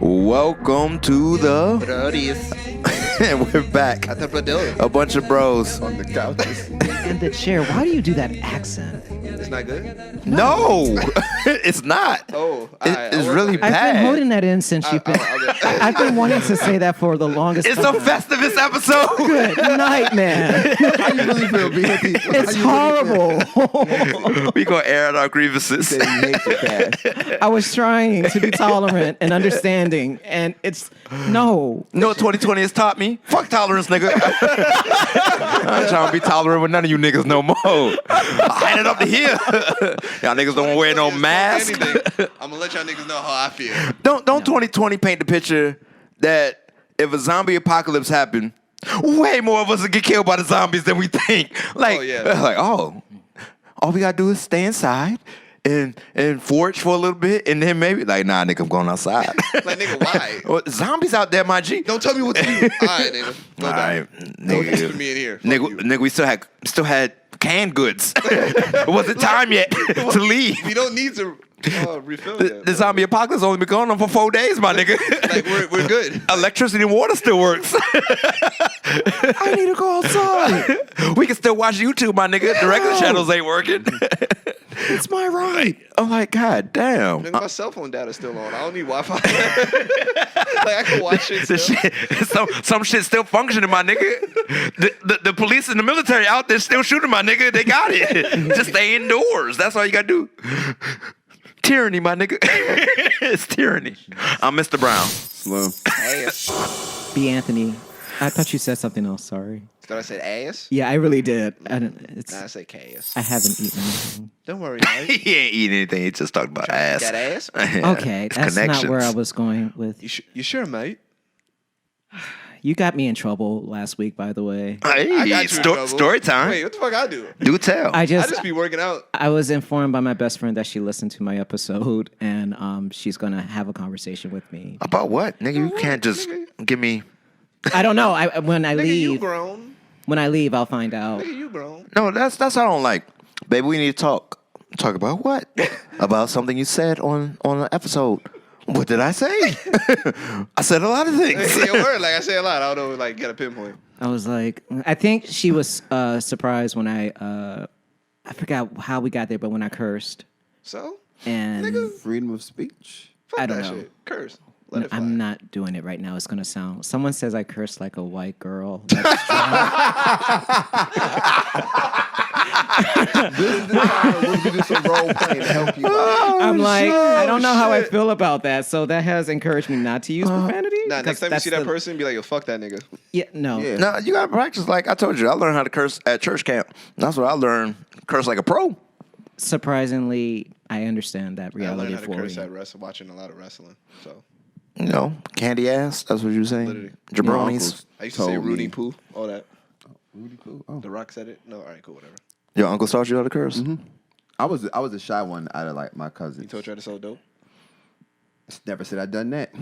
Welcome to the Brodies. and we're back. At the Brodies. A bunch of bros. On the couches. And the chair. Why do you do that accent? It's not good? No, it's not. Oh, It's really I've bad. been holding that in since you've been. I've been wanting to say that for the longest It's time. a Festivus episode. Good night, man. How you really feel, BNP? It's horrible. We gonna air out our grievances. I was trying to be tolerant and understanding, and it's no. You know what 2020 has taught me? Fuck tolerance, nigga. I ain't trying to be tolerant with none of you niggas no more. I had it up to here. Y'all niggas don't wear no mask. I'm gonna let y'all niggas know how I feel. Don't 2020 paint the picture that if a zombie apocalypse happened, way more of us would get killed by the zombies than we think. Like, Oh, yeah. like, all we gotta do is stay inside and forage for a little bit, and then maybe like, nah, nigga, I'm going outside. Like, nigga, why? Well, zombies out there, my G. Don't tell me what to do. All right, nigga. Go All back. right, Don't nigga. put me in here. Fuck you. Nigga, we still had canned goods. It wasn't time yet to leave. You don't need to refill The that. zombie apocalypse only been going on for 4 days, my nigga. Like, we're good. Electricity and water still works. I need to go outside. We can still watch YouTube, my nigga. The regular channels ain't working. It's my right. I'm like, God damn. Nigga, my cell phone data's still on. I don't need Wi-Fi. Like, I can watch shit The still. shit, some shit still functioning, my nigga. The police and the military out there still shooting, my nigga. They got it. Just stay indoors. That's all you gotta do. Tyranny, my nigga. It's tyranny. I'm Mr. Brown. Slow. Ass. B. Anthony. I thought you said something else. Sorry. Thought I said ass? Yeah, I really did. I said K-ass. I haven't eaten anything. Don't worry, mate. He ain't eating anything. He just talked about ass. Got ass? Okay, It's that's not connections. where I was going with. You sure, mate? You got me in trouble last week, by the way. Hey, I got you in trouble. story time. Wait, what the fuck I do? Do tell. I I just just be working out. I was informed by my best friend that she listened to my episode, and she's gonna have a conversation with me. About what? Nigga, you can't just give me... I don't know. When I Nigga, you leave, grown. I'll find out. Nigga, you grown. No, that's what I don't like. Baby, we need to talk. Talk about what? About something you said on an episode. What did I say? I said a lot of things. Hey, your word, like I say a lot. I don't know, like, get a pinpoint. I was like, I think she was surprised when I forgot how we got there, but when I cursed So? and Nigga. Freedom of speech. Fuck I don't that know. shit. Curse. Let it fly. I'm not doing it right now. It's gonna sound. Someone says I curse like a white girl. That's We'll give you some role playing to help you out. I'm like, I don't know how I feel about that. So that has encouraged me not to use profanity. Nah, next time you see that person, be like, yo, fuck that nigga. Yeah, no. Yeah. No, you gotta practice. Like I told you, I learned how to curse at church camp. That's what I learned. Curse like a pro. Surprisingly, I understand that I reality learned how to for curse you. at watching a lot of wrestling. So, You know, candy ass. That's what you were saying. Literally. Jabronis. I used to say Told Rudy me. Poo, all that. Rudy Poo. Oh. The Rock said it. No, all right, cool, whatever. Your uncle taught you how to curse? I was a shy one out of like my cousins. He told you how to sell dope? Never said I'd done that.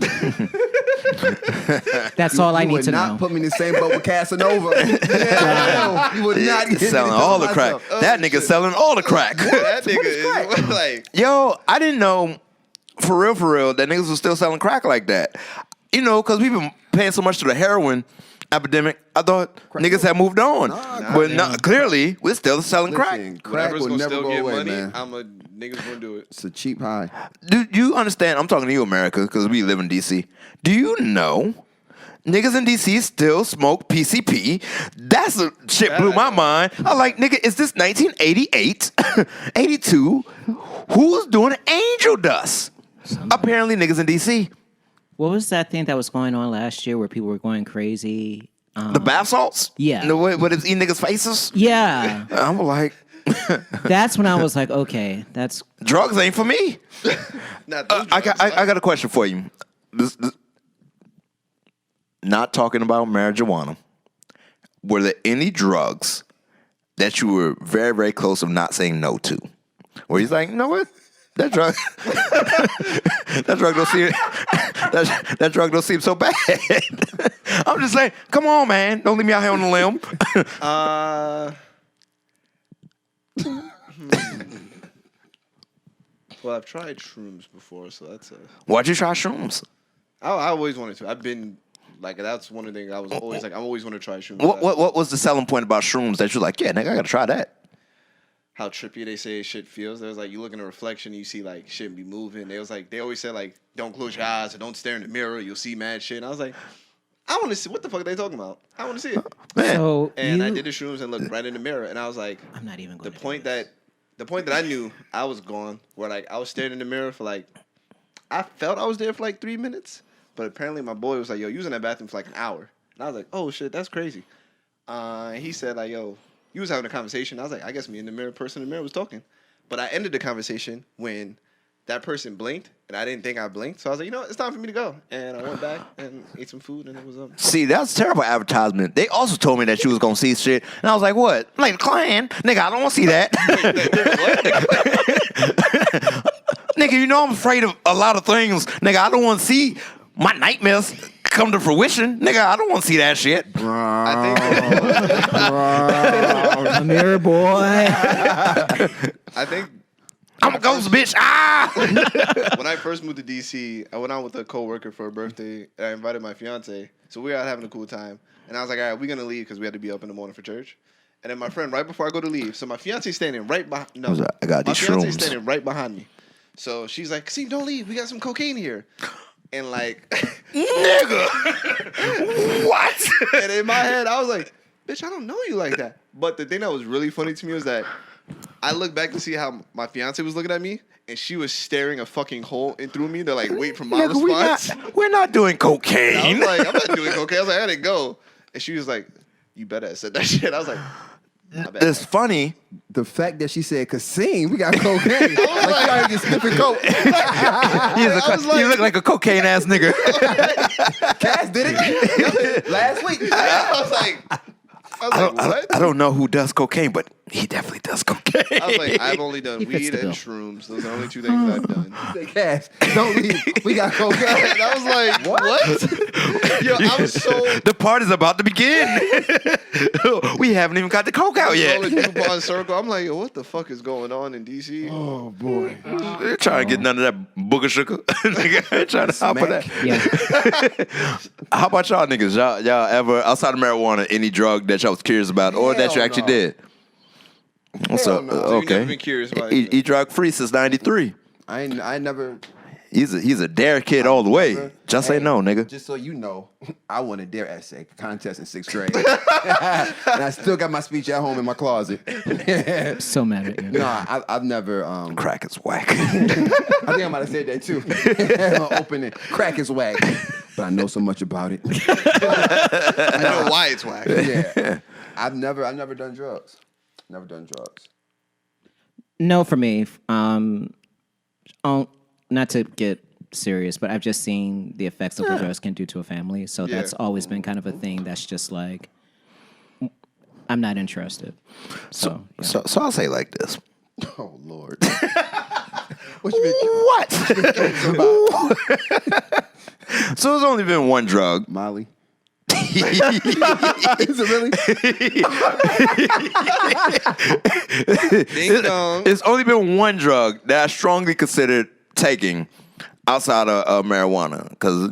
That's all I You need would to not know. put me in the same boat with Casanova. Yeah, you would not get Selling me all the crack. myself. Oh, That nigga shit. selling all the crack. That nigga is like, Yo, I didn't know for real that niggas was still selling crack like that. You know, because we've been paying so much to the heroin epidemic. I thought niggas had moved on. But no, clearly, we're still selling crack. Listen, crack whatever's will gonna never still go get away, money, man. niggas gonna do it. It's a cheap high. Do you understand? I'm talking to you, America, because we live in D.C. Do you know niggas in D.C. still smoke PCP? That's a shit blew my mind. I'm like, nigga, is this 1988, 82? Who's doing angel dust? Apparently, niggas in D.C. What was that thing that was going on last year where people were going crazy? The bath salts? Yeah. The way what it's eating niggas' faces? Yeah, I'm like, that's when I was like, okay, that's drugs ain't for me. Not I got a question for you. Not talking about marijuana. Were there any drugs that you were very, very close of not saying no to? Where he's like, you know what? That drug, that drug don't seem so bad. I'm just saying, come on, man. Don't leave me out here on the limb. Well, I've tried shrooms before, so that's a... Why'd you try shrooms? I always wanted to. I've been like that's one of the things I was always like. I always want to try shrooms. What was the selling point about shrooms that you're like, yeah, nigga, I gotta try that? How trippy they say shit feels. There's like you look in a reflection, you see like shit be moving. They always said like don't close your eyes or don't stare in the mirror. You'll see mad shit. And I was like, I want to see what the fuck are they talking about. I want to see it. Man. So And I did the shrooms and looked right in the mirror, and I was like, I'm not even going the point that I knew I was gone, where like I was staring in the mirror for like, I felt I was there for like 3 minutes, but apparently my boy was like, yo, you was in that bathroom for like an hour, and I was like, oh shit, that's crazy. And he said like, yo, you was having a conversation. I was like, I guess me and the person in the mirror was talking, but I ended the conversation when that person blinked, and I didn't think I blinked, so I was like, you know what, it's time for me to go, and I went back and ate some food, and it was See, that's terrible advertisement. They also told me that you was gonna see shit, and I was like, what? Like the Klan? Nigga, I don't want to see that. Nigga, you know I'm afraid of a lot of things. Nigga, I don't want to see my nightmares come to fruition. Nigga, I don't want to see that shit. a mirror boy. I think I'm a ghost bitch. Ah! when I first moved to DC, I went out with a coworker for a birthday, and I invited my fiance. So we were out having a cool time, and I was like, all right, we're gonna leave because we had to be up in the morning for church. And then my friend, right before I go to leave, so my fiance's standing right behind. No, I got my these fiance's shrooms. standing right behind me. So she's like, "See, don't leave. We got some cocaine here." And like, Nigga, what? and in my head, I was like, "Bitch, I don't know you like that." But the thing that was really funny to me was that I looked back to see how my fiance was looking at me, and she was staring a fucking hole in through me to like wait for my Nigga, response. we're not doing And I was cocaine. like, I'm not doing cocaine. I was like, I gotta go. And she was like, you better have said that shit. I was like, my bad. It's funny. The fact that she said, "Cassine, we got cocaine." Like, she already just sniffing coke. You look like a cocaine ass nigga. Cass did it last week. I was like, what? I don't know who does cocaine, but he definitely does cocaine. I was like, I've only done He fits weed the and bill. shrooms. Those are the only two things I've done. Say, "Cass, don't leave. We got cocaine." And I was like, what? Yo, I was so The party's about to begin. We haven't even got the coke out yet. rolling DuPont circle. I'm like, yo, what the fuck is going on in DC? Oh boy. They're trying to get none of that booger sugar. Nigga, trying to hop on that. Yeah. How about y'all niggas? Y'all ever, outside of marijuana, any drug that y'all was curious about or that you Hell actually no. did? So, no. So you okay. never been curious about He it? drug free since '93. I never. He's a dare kid all the way. never- Just say Hey, no, nigga. Just so you know, I won a dare essay contest in 6th grade, and I still got my speech at home in my closet. So mad at you. No, I've never. Crack is whack. I think I might have said that too. Opening crack is whack, but I know so much about it. I know why it's whack. Yeah, I've never done drugs. Never done drugs. No, for me. Not to get serious, but I've just seen the effects of what drugs can do to a family. So Yeah. that's always been kind of a thing that's just like, I'm not interested. So, yeah. So I'll say it like this. Oh Lord. What you been? What? So there's only been one drug. Molly. Is it really? Ding dong. It's only been one drug that I strongly considered taking outside of marijuana, because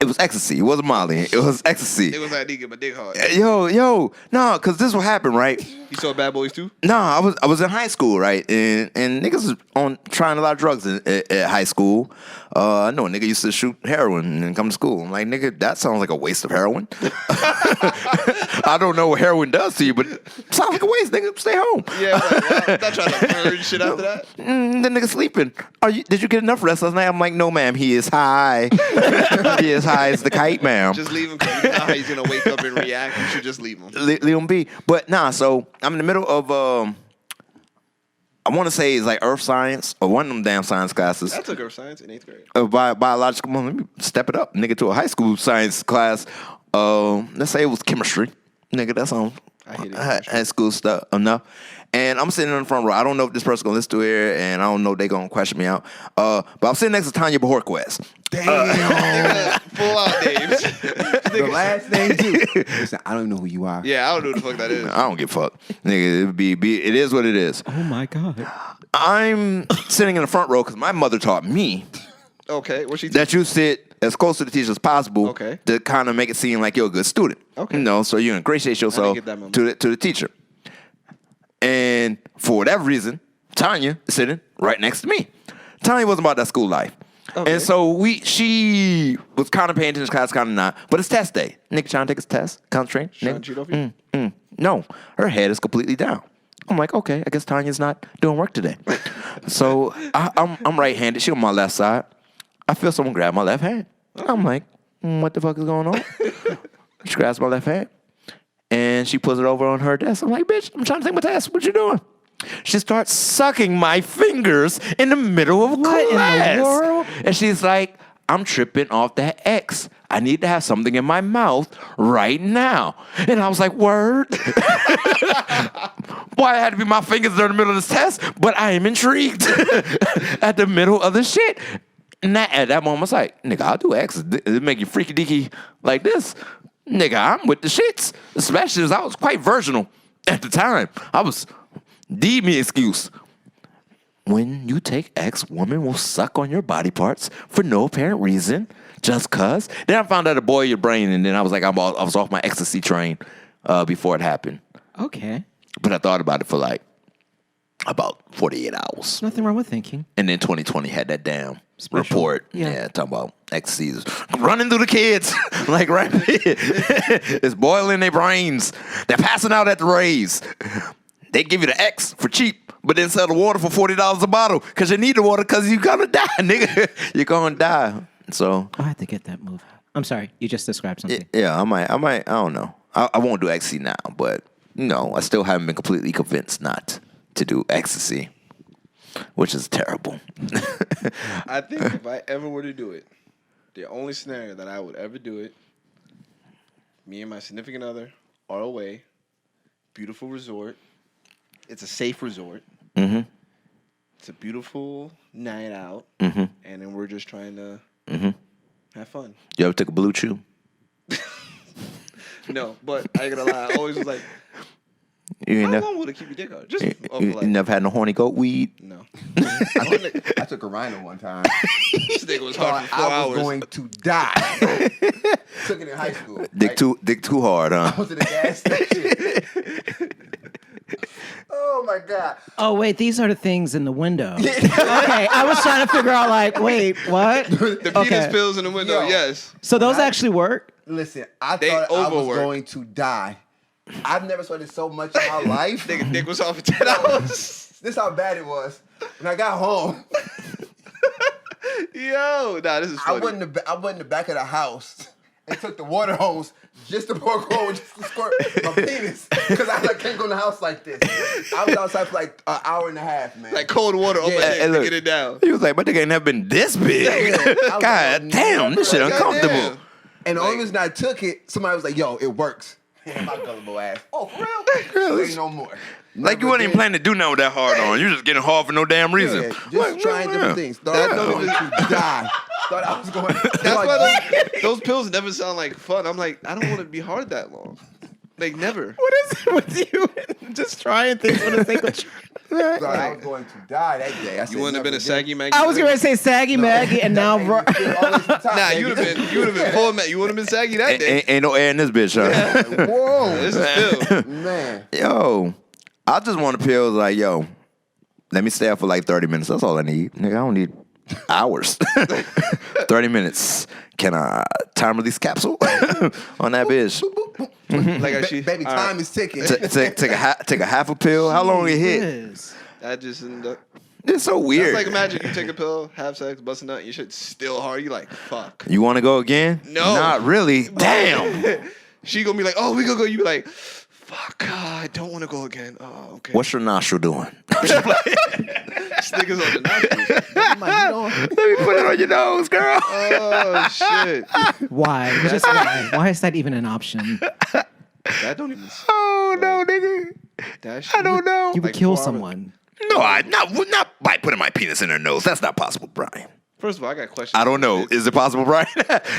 it was ecstasy. It wasn't Molly. It was ecstasy. It was like, I get my dick hard. Yo, no, because this will happen, right? You saw Bad Boys too? No, I was in high school, right? And niggas was on trying a lot of drugs at high school. I know a nigga used to shoot heroin and come to school. I'm like, nigga, that sounds like a waste of heroin. I don't know what heroin does to you, but it sounds like a waste, nigga. Stay home. Yeah, like, well, not trying to purge shit after that. The nigga sleeping. Did you get enough rest last night? I'm like, no, ma'am. He is high. He is high as the kite, ma'am. Just leave him because you know how he's going to wake up and react. You should just leave him. Leave him be. But nah, so I'm in the middle of I want to say it's like earth science or one of them damn science classes. I took earth science in 8th grade. Biological. Come on, let me step it up, nigga, to a high school science class. Let's say it was chemistry, nigga. That's on I hated high school stuff enough. And I'm sitting in the front row. I don't know if this person's gonna listen to it, and I don't know if they're gonna question me out. But I'm sitting next to Tanya Bajorquez. Nigga, full out names. The last thing too. Listen, I don't even know who you are. Yeah, I don't know who the fuck that is. I don't give a fuck, nigga. It is what it is. Oh my God. I'm sitting in the front row because my mother taught me Okay, what she that you sit as close to the teacher as possible Okay. to kind of make it seem like you're a good student. Okay. You know, so you ingratiate yourself get that memo. to the teacher. And for whatever reason, Tanya is sitting right next to me. Tanya wasn't about that school life. Okay. And so she was kind of paying attention to class, kind of not. But it's test day. Nigga trying to take his test, concentrate. Trying to cheat off you? No, her head is completely down. I'm like, okay, I guess Tanya's not doing work today. So I'm right-handed. She on my left side. I feel someone grab my left hand. I'm like, what the fuck is going on? She grabs my left hand, and she puts it over on her desk. I'm like, bitch, I'm trying to take my test. What you doing? She starts sucking my fingers in the middle of What in the class. world? And she's like, I'm tripping off that X. I need to have something in my mouth right now. And I was like, word? Why it had to be my fingers during the middle of this test? But I am intrigued at the middle of the shit. And at that moment, I was like, nigga, I'll do X. It make you freaky deaky like this. Nigga, I'm with the shits. Especially as I was quite virginal at the time. I was, me excuse. When you take X, woman will suck on your body parts for no apparent reason, just cause. Then I found out it boiled your brain, and then I was like, I was off my ecstasy train before it happened. Okay. But I thought about it for like about 48 hours. Nothing wrong with thinking. And then 2020 had that damn Special. report. Yeah. Yeah, talking about ecstasies. Running through the kids. Like right there. It's boiling their brains. They're passing out at the raves. They give you the X for cheap, but then sell the water for $40 a bottle because you need the water because you're going to die, nigga. You're going to die. So, I have to get that movie. I'm sorry. You just described something. yeah, I might, I don't know. I won't do ecstasy now, but no, I still haven't been completely convinced not to do ecstasy, which is terrible. I think if I ever were to do it, the only scenario that I would ever do it, me and my significant other are away, beautiful resort. It's a safe resort. Mm-hmm. It's a beautiful night out, Mm-hmm. and then we're just trying to have fun. You ever took a blue chew? No, but I ain't gonna lie, I always was like, You ain't how never, long would it keep your dick out? Just you, off you of like, never had no horny goat weed? no. I took a rhino one time. This nigga was Thought hard for 4 I was hours. going to die. Took it in high school. Dick too hard, huh? I was at the gas station. Oh my God. Oh, wait. These are the things in the window. Okay. I was trying to figure out, like, wait, what? The penis pills in the window, Yo. yes. So those actually work? Listen, I They thought I was overwork. going to die. I've never sweated so much in my life. Nigga dick was off for 10 hours. This how bad it was. When I got home, Yo, nah, this is I funny. went in the back of the house and took the water hose just to pour cold, just to squirt my penis. Because I can't go in the house like this. I was outside for like an hour and a half, man. Like cold water on my Yeah. dick Hey, to look. get it down. He was like, my dick ain't never been this big. I was God like, damn, this shit never. uncomfortable. Goddamn. And the only reason I took it, somebody was like, yo, it works. My gullible ass. Oh, for real? Ain't no more. Like you wasn't even planning to do nothing with that hard on. You just getting hard for no damn reason. Yeah, just Like, trying yeah. different things. Thought I was going to die. Thought I was going to That's why those pills never sound like fun. I'm like, I don't want to be hard that long. Like, never. What is it with you? Just trying things for the sake of Thought I was going to die that day. I said, You wouldn't have been never a saggy again. Maggie? I was going to say saggy Maggie, and now Always the top, Nah, baby. you would have been full Maggie. You wouldn't have been saggy that day. Ain't no air in this bitch, huh? Whoa. This is Phil. Man. Yo, I just want a pill like, yo, let me stay up for like 30 minutes. That's all I need. Nigga, I don't need hours. 30 minutes. Can I time release capsule on that bitch? Like, actually, Baby, all time right. is ticking. Take a half a pill. How long it hit? Yes. That just ended up. It's so That's weird. like, imagine you take a pill, have sex, bust a nut, and your shit's still hard. You like, fuck. You want to go again? No. Not really. Damn. She gonna be like, oh, we gonna go. You be like, fuck, I don't want to go again. Oh, okay. What's your nostril doing? Niggas on the nostrils. Let me put it on your nose, girl. Oh, shit. Why? Just why? Why is that even an option? That don't even. Oh no, nigga. That shit. I don't know. You would Like kill 4 hours. someone. No, I not by putting my penis in her nose. That's not possible, Brian. First of all, I got questions. I don't know. Is it possible, Brian?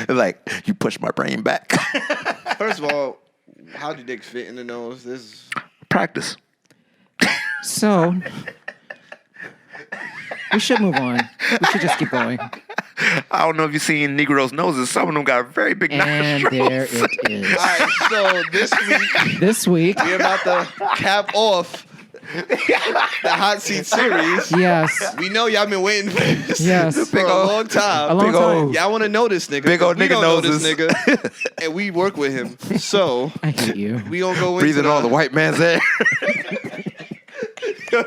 Like you push my brain back. First of all, how do dicks fit in the nose? This is Practice. So, We should move on. We should just keep going. I don't know if you've seen Negroes' noses. Some of them got very big And nostrils. there it is. All right, so this week This week, we're about to cap off the hot seat series. yes. We know y'all been waiting for this Yes. for a long time. A long time. Y'all want to know this nigga. Big old We nigga don't know this noses. nigga, and we work with him. So I hate you. we gonna go into Breathing all the white man's air.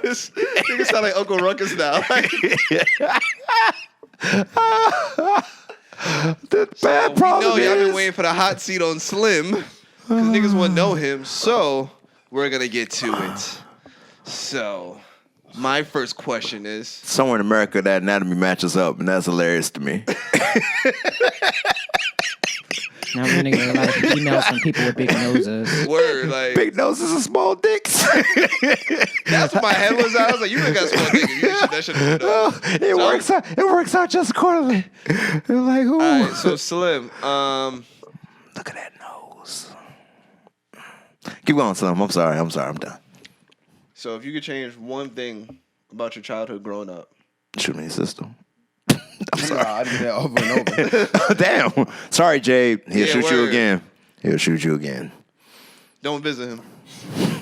This nigga sound like Uncle Ruckus now. The bad We problem know y'all been is... waiting for the hot seat on Slim because niggas want to know him. So we're gonna get to it. So my first question is: Somewhere in America, that anatomy matches up, and that's hilarious to me. Now I'm getting a lot of emails from people with big noses. word, like Big noses and small dicks. that's what my head was. I was like, you ain't got small niggas. You should, that should have been done. It works out. It works out just accordingly. It's like, ooh. All right, so Slim, Look at that nose. Keep going, Slim. I'm sorry. I'm done. so if you could change one thing about your childhood growing up, Shoot me, sister. I do that over and over. Damn. Sorry, Jade. He'll Yeah, shoot you word. again. He'll shoot you again. don't visit him.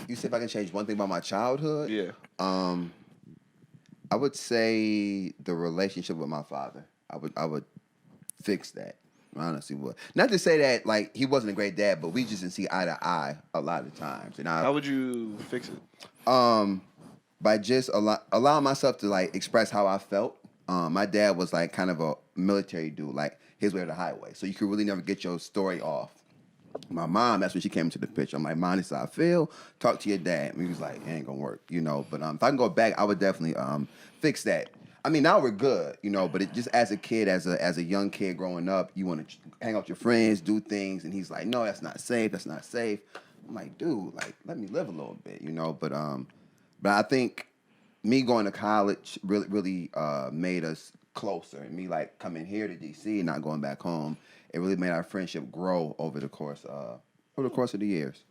You said if I can change one thing about my childhood? Yeah. I would say the relationship with my father. I would fix that. I honestly would. Not to say that like he wasn't a great dad, but we just didn't see eye to eye a lot of times. And How would you fix it? by just allowing myself to like express how I felt. My dad was like kind of a military dude, like his way or the highway. So you could really never get your story off. My mom, that's when she came into the picture. I'm like, Mom, this is how I feel. Talk to your dad. And he was like, it ain't gonna work, you know. But if I can go back, I would definitely fix that. I mean, now we're good, you know. But it just as a kid, as a young kid growing up, you want to hang out with your friends, do things, and he's like, no, that's not safe. That's not safe. I'm like, dude, like let me live a little bit, you know. But I think me going to college really made us closer. And me like coming here to DC and not going back home, it really made our friendship grow over the course of the years.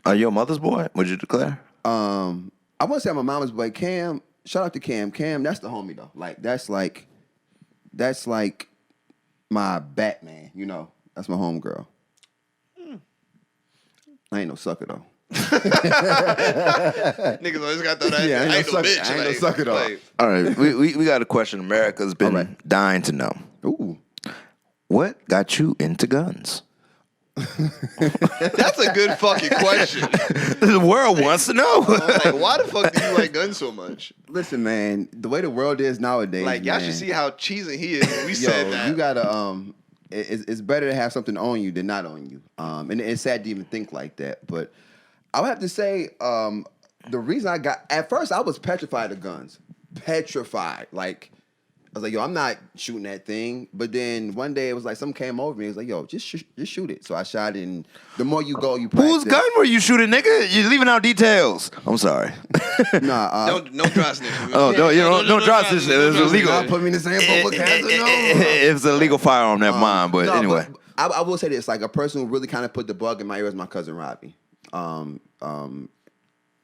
Are you a mother's boy? Would you declare? I wouldn't say I'm a mama's boy. Cam, shout out to Cam. Cam, that's the homie though. Like that's like my Batman, you know. That's my homegirl. I ain't no sucker though. Niggas always got that. Yeah, I ain't no bitch. I ain't no sucker though. All right. We got a question America's been All right. dying to know. Ooh. What got you into guns? That's a good fucking question. The world wants to know. Like, why the fuck do you like guns so much? Listen, man, the way the world is nowadays, Like, y'all man, should see how cheesy he is when we said that. you gotta it's better to have something on you than not on you. And it's sad to even think like that. But I would have to say, the reason I got at first I was petrified of guns. Petrified. Like I was like, yo, I'm not shooting that thing. But then one day it was like something came over me. It was like, yo, just shoot it. So I shot it, and the more you go, you practice. Whose gun were you shooting, nigga? You're leaving out details. I'm sorry. Nah, No dry snitching. Oh, no dry snitching. It's illegal. Not put me in the same boat with Casanova. It's a legal firearm, never mind. But No, anyway. but I will say this: like a person who really kind of put the bug in my ear was my cousin Robbie.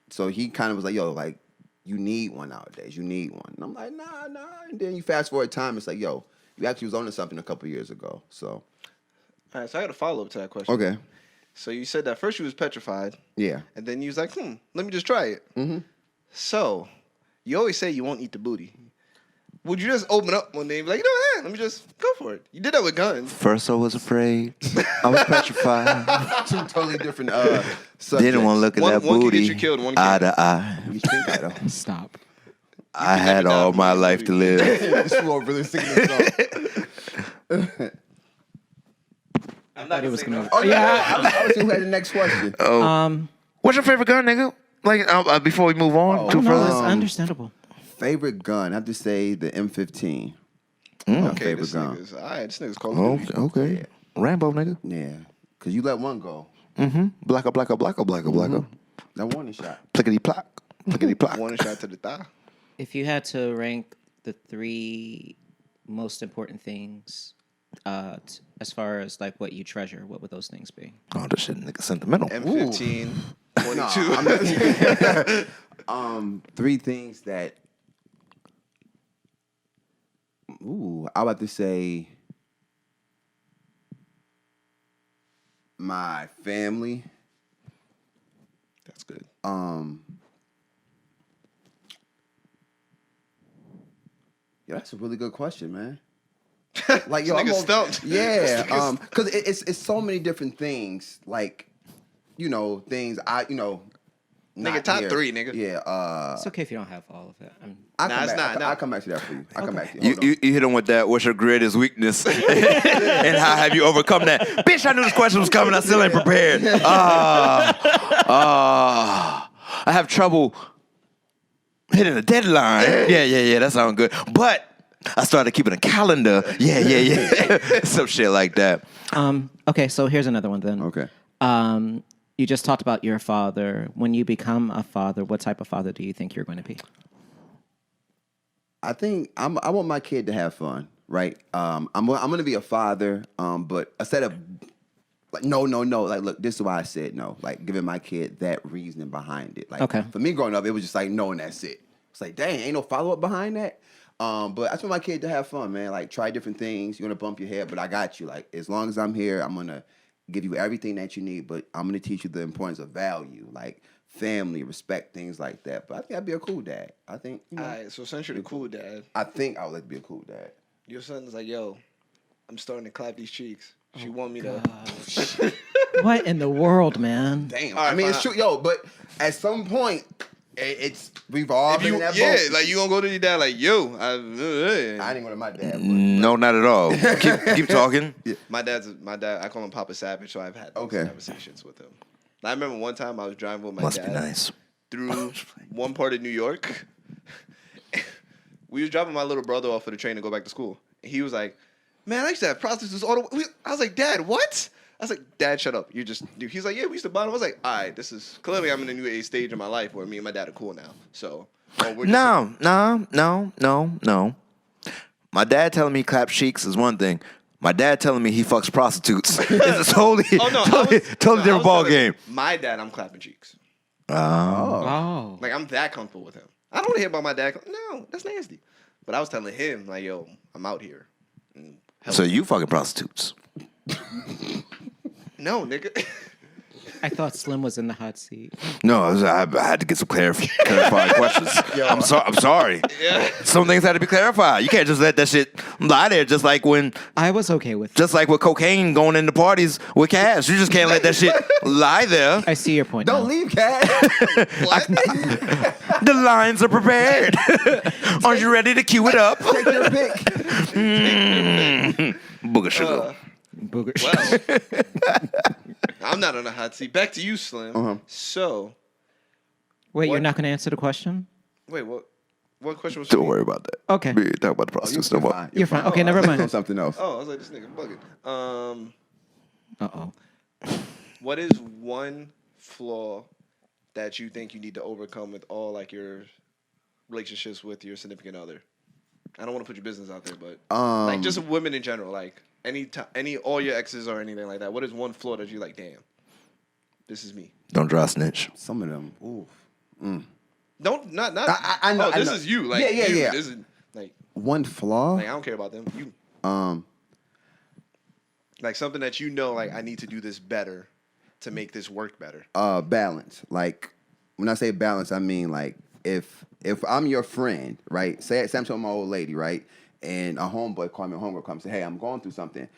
So he kind of was like, "Yo, like you need one nowadays. You need one." And I'm like, "Nah." And then you fast forward time, it's like, "Yo, you actually was onto something a couple years ago." So All right, so I got a follow up to that question. okay, So you said that first you was petrified, yeah. and then you was like, let me just try it. Mm-hmm. So you always say you won't eat the booty. Would you just open up one day and be like, you know what, let me just go for it? You did that with guns. First I was afraid. I was petrified. Two totally different subjects. Didn't want to look at One- that one can get booty you killed, one eye can't. to eye. You think I don't? Stop. I had never all die my from life to live. This fool really singing this song. I'm not It was gonna. Oh yeah, I was gonna have the next question. What's your favorite gun, nigga? Like before we move on, too No, further. it's understandable. Favorite gun? I have to say the M15. Okay, favorite this gun. nigga's, all right, this nigga's Call of Duty. Okay. Rambo, nigga. Yeah, cause you let one go. Blacka, blacka, blacka, blacka, blacka. That warning shot. Plickety plock. Plickety plock. One shot to the thigh. If you had to rank the three most important things, as far as like what you treasure, what would those things be? Oh, this shit, nigga, sentimental. M15, 22. 22. 3 things that I about to say my family. That's good. Yeah, that's a really good question, man. Like, yo, This I'm nigga stumped. Yeah, because it's so many different things. Like, things Nigga, top 3, nigga. Yeah. It's okay if you don't have all of it. I'll come back to that for you. I'll come back to you. Hold You on. hit him with that. What's your greatest weakness, and how have you overcome that? Bitch, I knew this question was coming. I still ain't prepared. I have trouble hitting a deadline. Yeah. That sounds good. But I started keeping a calendar. Yeah. Some shit like that. Okay, so here's another one then. Okay. You just talked about your father. When you become a father, what type of father do you think you're going to be? I think I want my kid to have fun, right? I'm going to be a father, but instead of like no, like look, this is why I said no. Like giving my kid that reasoning behind it. Like Okay. for me growing up, it was just like no, and that's it. It's like dang, ain't no follow up behind that. But I just want my kid to have fun, man. Like try different things. You're gonna bump your head, but I got you. Like as long as I'm here, I'm gonna give you everything that you need, but I'm gonna teach you the importance of value, like family, respect, things like that. But I think I'd be a cool dad. I think. All right, so since you're the cool dad, I think I would like to be a cool dad. your son's like, yo, I'm starting to clap these cheeks. She want me to. What in the world, man? Damn. All right, I mean, it's fine. true, yo. But at some point, we've all If been you, in that yeah, boat. like you gonna go to your dad like, yo, I didn't go to my dad. But No, not at all. Keep talking. my dad. I call him Papa Savage, so I've had those conversations with him. I remember one time I was driving with my Must dad be nice. through one part of New York. We was dropping my little brother off for the train to go back to school. And he was like, man, I used to have prostitutes all the way. I was like, Dad, what? I was like, Dad, shut up. He's like, yeah, we used to buy them. I was like, all right, this is, clearly I'm in a new age stage in my life where me and my dad are cool now. So, we're just No. My dad telling me clap cheeks is one thing. My dad telling me he fucks prostitutes is a totally different ball game. My dad, I'm clapping cheeks. Oh. Like, I'm that comfortable with him. I don't want to hear about my dad. No, that's nasty. But I was telling him, like, yo, I'm out here. So you fucking prostitutes. No, nigga. I thought Slim was in the hot seat. No, I had to get some clarifying questions. I'm sorry. Yeah. Some things had to be clarified. You can't just let that shit lie there. Just like with cocaine going into parties with cash. You just can't let that shit lie there. I see your point. don't now. leave, Cat. What? The lines are prepared. Are you ready to cue it up? Take your pick. Booger sugar. Booger. Well, I'm not on the hot seat. Back to you, Slim. So, Wait, what? you're not going to answer the question? wait, what? What question was? Don't worry about that. Okay. We talk about the prostitutes no more. You're fine. Okay, never mind. On something else. Oh, I was like, this nigga bugging. Uh-oh. What is one flaw that you think you need to overcome with all like your relationships with your significant other? I don't want to put your business out there, but like just women in general, like all your exes or anything like that. What is one flaw that you like? Damn, this is me. Don't dry snitch. Some of them. Ooh. Don't not. I know. Oh, this is you. Like Yeah. This is like One flaw. I don't care about them. You like something that you know. Like I need to do this better to make this work better. Balance. Like when I say balance, I mean like if I'm your friend, right? Say I'm talking to my old lady, right? And a homeboy call me, a homegirl comes and say, hey, I'm going through something.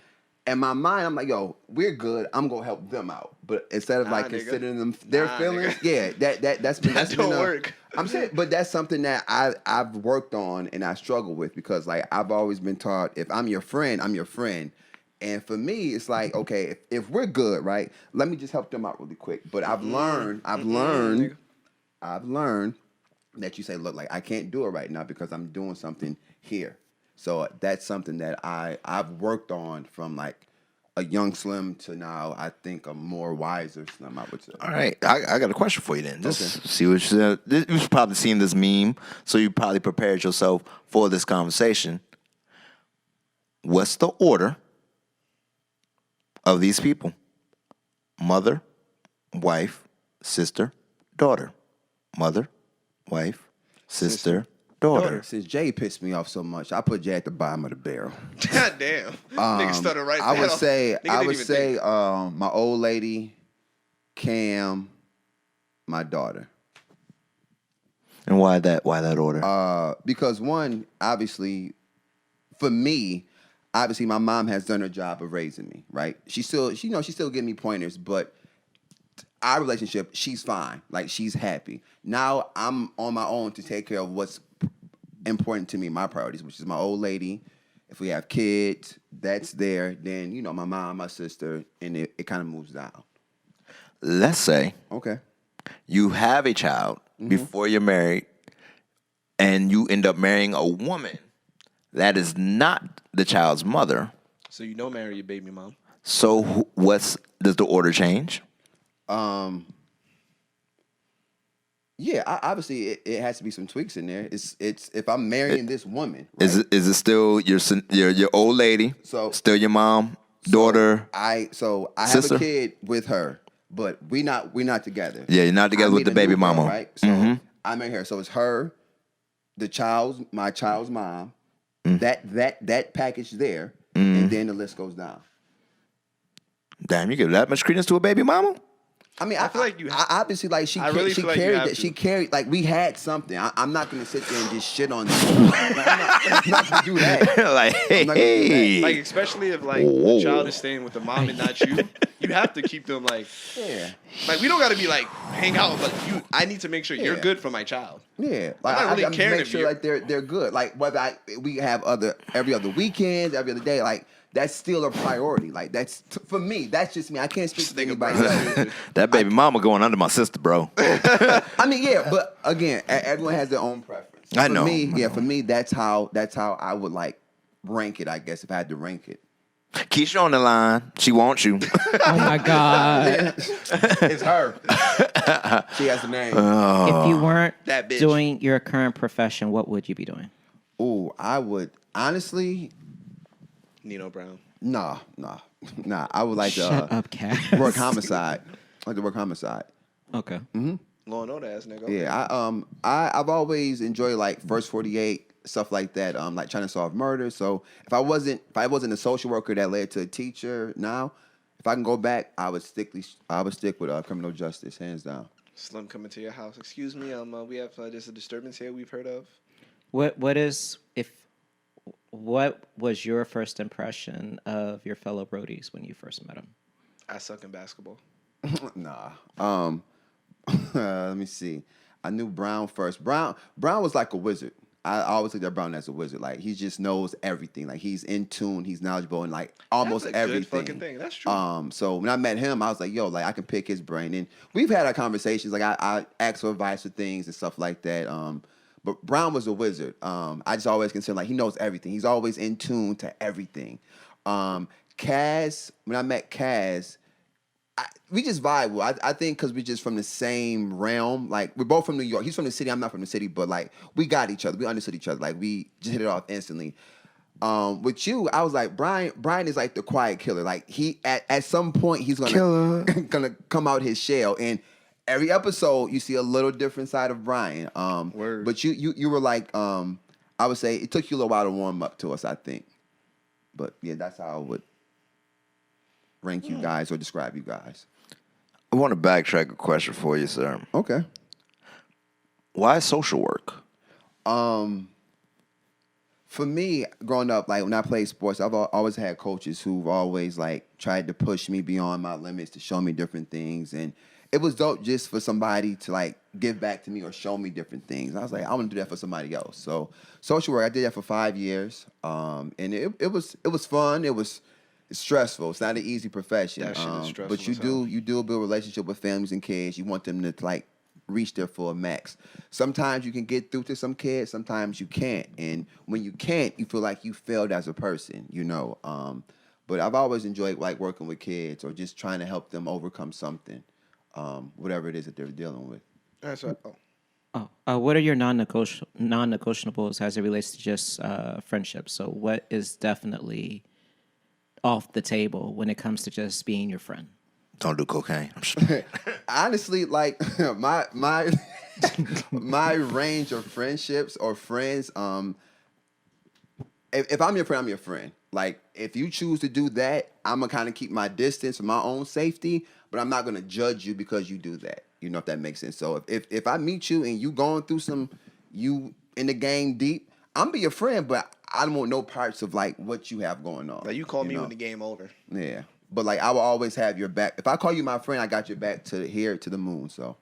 In my mind, I'm like, yo, we're good. I'm gonna help them out. But instead of Nah, like nigga. considering them their feelings, nigga. yeah, that's been That don't work. I'm saying, but that's something that I've worked on and I struggle with because like I've always been taught if I'm your friend, I'm your friend. And for me, it's like, okay, if we're good, right? Let me just help them out really quick. But I've learned that you say, look, like I can't do it right now because I'm doing something here. So that's something that I've worked on from like a young Slim to now I think a more wiser Slim, I would say. All right, I got a question for you then. Just see what you said. You've probably seen this meme, so you probably prepared yourself for this conversation. What's the order of these people? Mother, wife, sister, daughter. Mother, wife, sister, Daughter. Since Jay pissed me off so much, I put Jay at the bottom of the barrel. God damn. Nigga started right I there. would say, Nigga my old lady, Cam, my daughter. And why that order? Because one, obviously, for me, obviously my mom has done her job of raising me, right? She's still giving me pointers, but our relationship, she's fine. Like, she's happy. Now I'm on my own to take care of what's important to me, my priorities, which is my old lady. If we have kids, that's there. Then, my mom, my sister, and it kind of moves down. Let's say Okay. you have a child before you're married, and you end up marrying a woman that is not the child's mother. So marry your baby mom. So does the order change? Yeah, obviously it has to be some tweaks in there. It's if I'm marrying this woman, right? Is it still your old lady? So still your mom, daughter? I have sister? a kid with her, but we're not together. Yeah, you're not together I with the meet a baby new girl, mama, right? So I marry her. So it's her, my child's mom, that package there, and then the list goes down. Damn, you give that much credence to a baby mama? I mean, I feel like you. I obviously, like, she really feel like you carried have that. to. She carried, like, we had something. I'm not gonna sit there and just shit on them. I'm not gonna do that. Like, I'm not gonna do hey, Like, especially if Whoa. the child is staying with the mom and not you, you have to keep them Yeah, we don't got to be hang out, but I need to make sure you're Yeah. good for my child. yeah. I'm not really I'm caring make if sure you- like they're good. Like whether we have every other weekend, every other day, like. That's still a priority. Like for me. That's just me. I can't speak for anybody else. that baby mama going under my sister, bro. I mean, yeah, but again, everyone has their own preference. I know. For me, that's how I would like rank it. I guess if I had to rank it. Keisha on the line. She wants you. Oh my God. It's her. She has the name. If you weren't That bitch. doing your current profession, what would you be doing? Ooh, I would honestly. Nino Brown. Nah. I would like Shut to up, Cass. work homicide. I like to work homicide. Okay. Law and order ass nigga. Yeah, I've always enjoyed like First 48 stuff like that. Like trying to solve murder. So if I wasn't a social worker that led to a teacher, now if I can go back, I would stick with criminal justice, hands down. Slim coming to your house. Excuse me. We have there's a disturbance here we've heard of. What was your first impression of your fellow Brodies when you first met them? I suck in basketball. Nah. Let me see. I knew Brown first. Brown was like a wizard. I always looked at Brown as a wizard. Like he just knows everything. Like he's in tune. He's knowledgeable in like almost That's a everything. good fucking thing. That's true. So when I met him, I was like, yo, like I can pick his brain. And we've had our conversations. Like I asked for advice for things and stuff like that. But Brown was a wizard. I just always consider like he knows everything. He's always in tune to everything. Kaz, when I met Kaz, we just vibe well. I think because we're just from the same realm. Like we're both from New York. He's from the city. I'm not from the city, but like we got each other. We understood each other. Like we just hit it off instantly. With you, I was like, Brian is like the quiet killer. Like he at some point he's gonna come out his shell. And every episode you see a little different side of Brian. Word. But you were like, I would say it took you a little while to warm up to us, I think. But yeah, that's how I would rank you guys or describe you guys. I want to backtrack a question for you, sir. Okay. Why social work? For me, growing up, like when I played sports, I've always had coaches who've always like tried to push me beyond my limits to show me different things, and it was dope just for somebody to like give back to me or show me different things. I was like, I want to do that for somebody else. So social work, I did that for 5 years, and it was fun. It's stressful. It's not an easy profession. That shit is stressful but you as hell. do build a relationship with families and kids. You want them to like reach their full max. Sometimes you can get through to some kids, sometimes you can't. And when you can't, you feel like you failed as a person, you know. But I've always enjoyed like working with kids or just trying to help them overcome something, whatever it is that they're dealing with. That's right. What are your non-negotiables as it relates to just friendship? So what is definitely off the table when it comes to just being your friend? Don't do cocaine. I'm just Honestly, like my my range of friendships or friends, if I'm your friend, I'm your friend. Like, if you choose to do that, I'm gonna kind of keep my distance for my own safety, but I'm not gonna judge you because you do that. You know, if that makes sense. So if I meet you and you going through you in the game deep, I'm be your friend, but I don't want no parts of like what you have going on. Like you call me know? when the game over. Yeah, but like I will always have your back. If I call you my friend, I got your back to here to the moon. So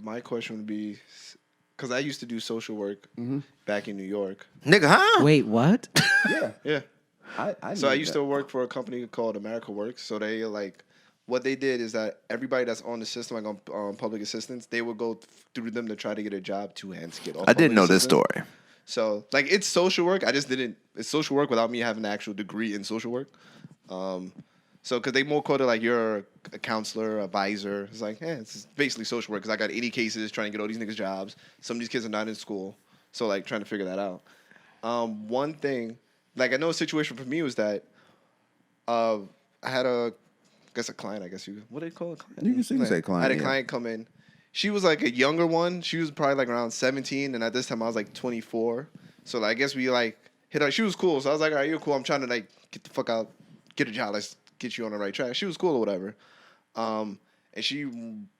my question would be, because I used to do social work back in New York. Nigga, huh? Wait, what? yeah, Yeah. I So I knew used that. to work for a company called America Works. So they like, what they did is that everybody that's on the system, like on public assistance, they would go through them to try to get a job to hence get off. I didn't public know this assistance. story. So like it's social work. I just didn't. It's social work without me having an actual degree in social work. So because they more call it like you're a counselor, advisor. It's like, it's basically social work because I got 80 cases trying to get all these niggas jobs. Some of these kids are not in school. So like trying to figure that out. One thing, like I know a situation for me was that I had a client, I guess what do they call a client? You can say client, I had a yeah. client come in. She was like a younger one. She was probably like around 17, and at this time I was like 24. So like, I guess we like hit her. She was cool. So I was like, all right, you're cool. I'm trying to like get the fuck out, get a job. Let's get you on the right track. She was cool or whatever. And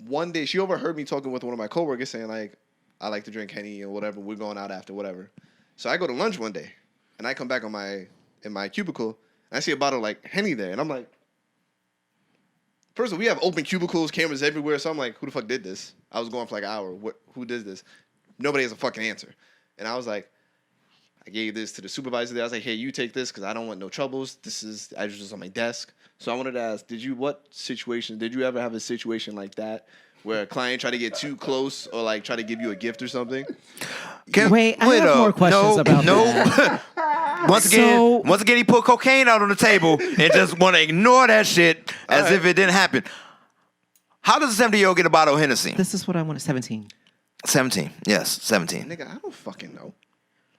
one day she overheard me talking with one of my coworkers saying like, I like to drink Henny or whatever. We're going out after whatever. So I go to lunch one day, and I come back in my cubicle, and I see a bottle of like Henny there, and I'm like, first of all, we have open cubicles, cameras everywhere. So I'm like, who the fuck did this? I was going for like an hour. Who did this? Nobody has a fucking answer. And I was like, I gave this to the supervisor there. I was like, hey, you take this because I don't want no troubles. I was just on my desk. So I wanted to ask, did you ever have a situation like that where a client tried to get too close or like try to give you a gift or something? Wait, I have more questions about that. Once again, he put cocaine out on the table and just want to ignore that shit as if it didn't happen. How does a 70-year-old get a bottle of Hennessy? This is what I wanted. 17. 17. Yes, 17. Nigga, I don't fucking know.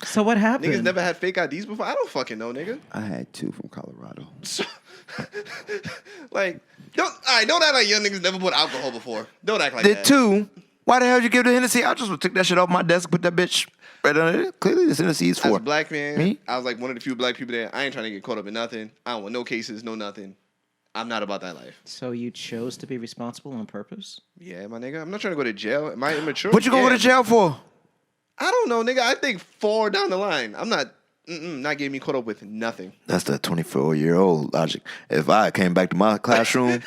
So what happened? Niggas never had fake IDs before? I don't fucking know, nigga. I had 2 from Colorado. So, like, don't act like young niggas never put alcohol before. Don't act like Did that. 2, why the hell did you give the Hennessy? I just took that shit off my desk, put that bitch right under it. Clearly, this Hennessy is As for a black man, me. I was like one of the few black people there. I ain't trying to get caught up in nothing. I don't want no cases, no nothing. I'm not about that life. So you chose to be responsible on purpose? Yeah, my nigga. I'm not trying to go to jail. Am I immature? What you gonna go to jail for? I don't know, nigga. I think 4 down the line. I'm not getting me caught up with nothing. That's the 24-year-old logic. If I came back to my classroom,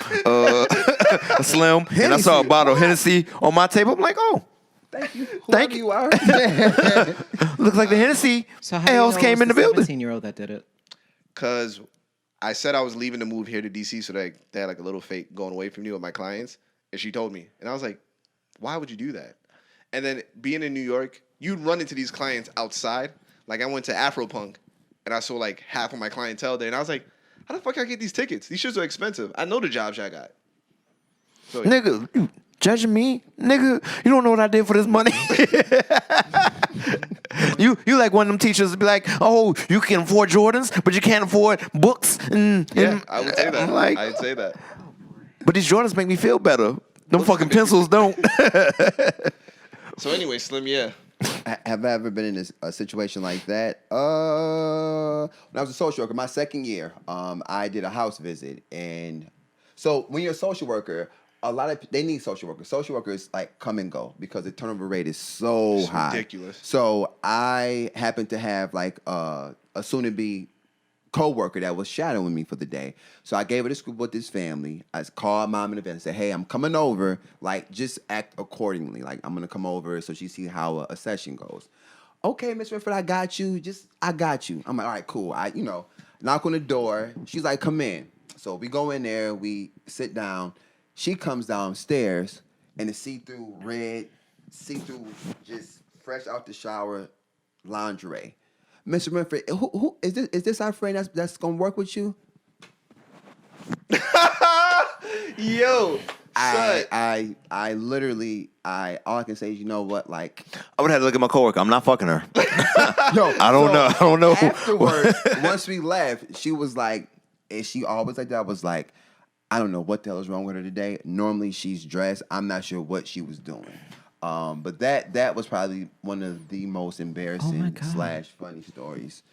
Slim, and I saw a bottle of Hennessy on my table, I'm like, oh, Thank you. Thank Whoever you are. looks like the Hennessy So how do you else know came in the building. 17-year-old that did it? Because I said I was leaving to move here to D.C. so that they had like a little fake going away from me with my clients. And she told me. And I was like, why would you do that? And then being in New York, you'd run into these clients outside. Like I went to Afropunk and I saw like half of my clientele there. And I was like, how the fuck I get these tickets? These shits are expensive. I know the jobs I got. So, Nigga, you judging me? Nigga, you don't know what I did for this money. You like one of them teachers to be like, oh, you can afford Jordans, but you can't afford books. yeah, I would say that. I'm like, I'd say that. but these Jordans make me feel better. Them fucking pencils don't. So anyway, Slim, yeah. Have I ever been in a situation like that? When I was a social worker, my second year, I did a house visit. And so when you're a social worker, they need social workers. Social workers like come and go because the turnover rate is so It's high. ridiculous. So I happened to have like a soon-to-be co-worker that was shadowing me for the day. So I gave her the scoop with this family. I called mom in advance and said, hey, I'm coming over. Like, just act accordingly. Like, I'm going to come over so she see how a session goes. Okay, Miss Redford, I got you. I got you. I'm like, all right, cool. Knock on the door. She's like, come in. So we go in there. We sit down. She comes downstairs in a see-through, just fresh out the shower lingerie. Mr. Renford, who is this? Is this our friend that's gonna work with you? Yo, I literally, all I can say is, you know what, like, I would have to look at my coworker. I'm not fucking her. no, I don't know. Afterwards, once we left, she was like, and she always like that. Was like, I don't know what the hell is wrong with her today. Normally she's dressed. I'm not sure what she was doing. But that was probably one of the most embarrassing God. / funny stories.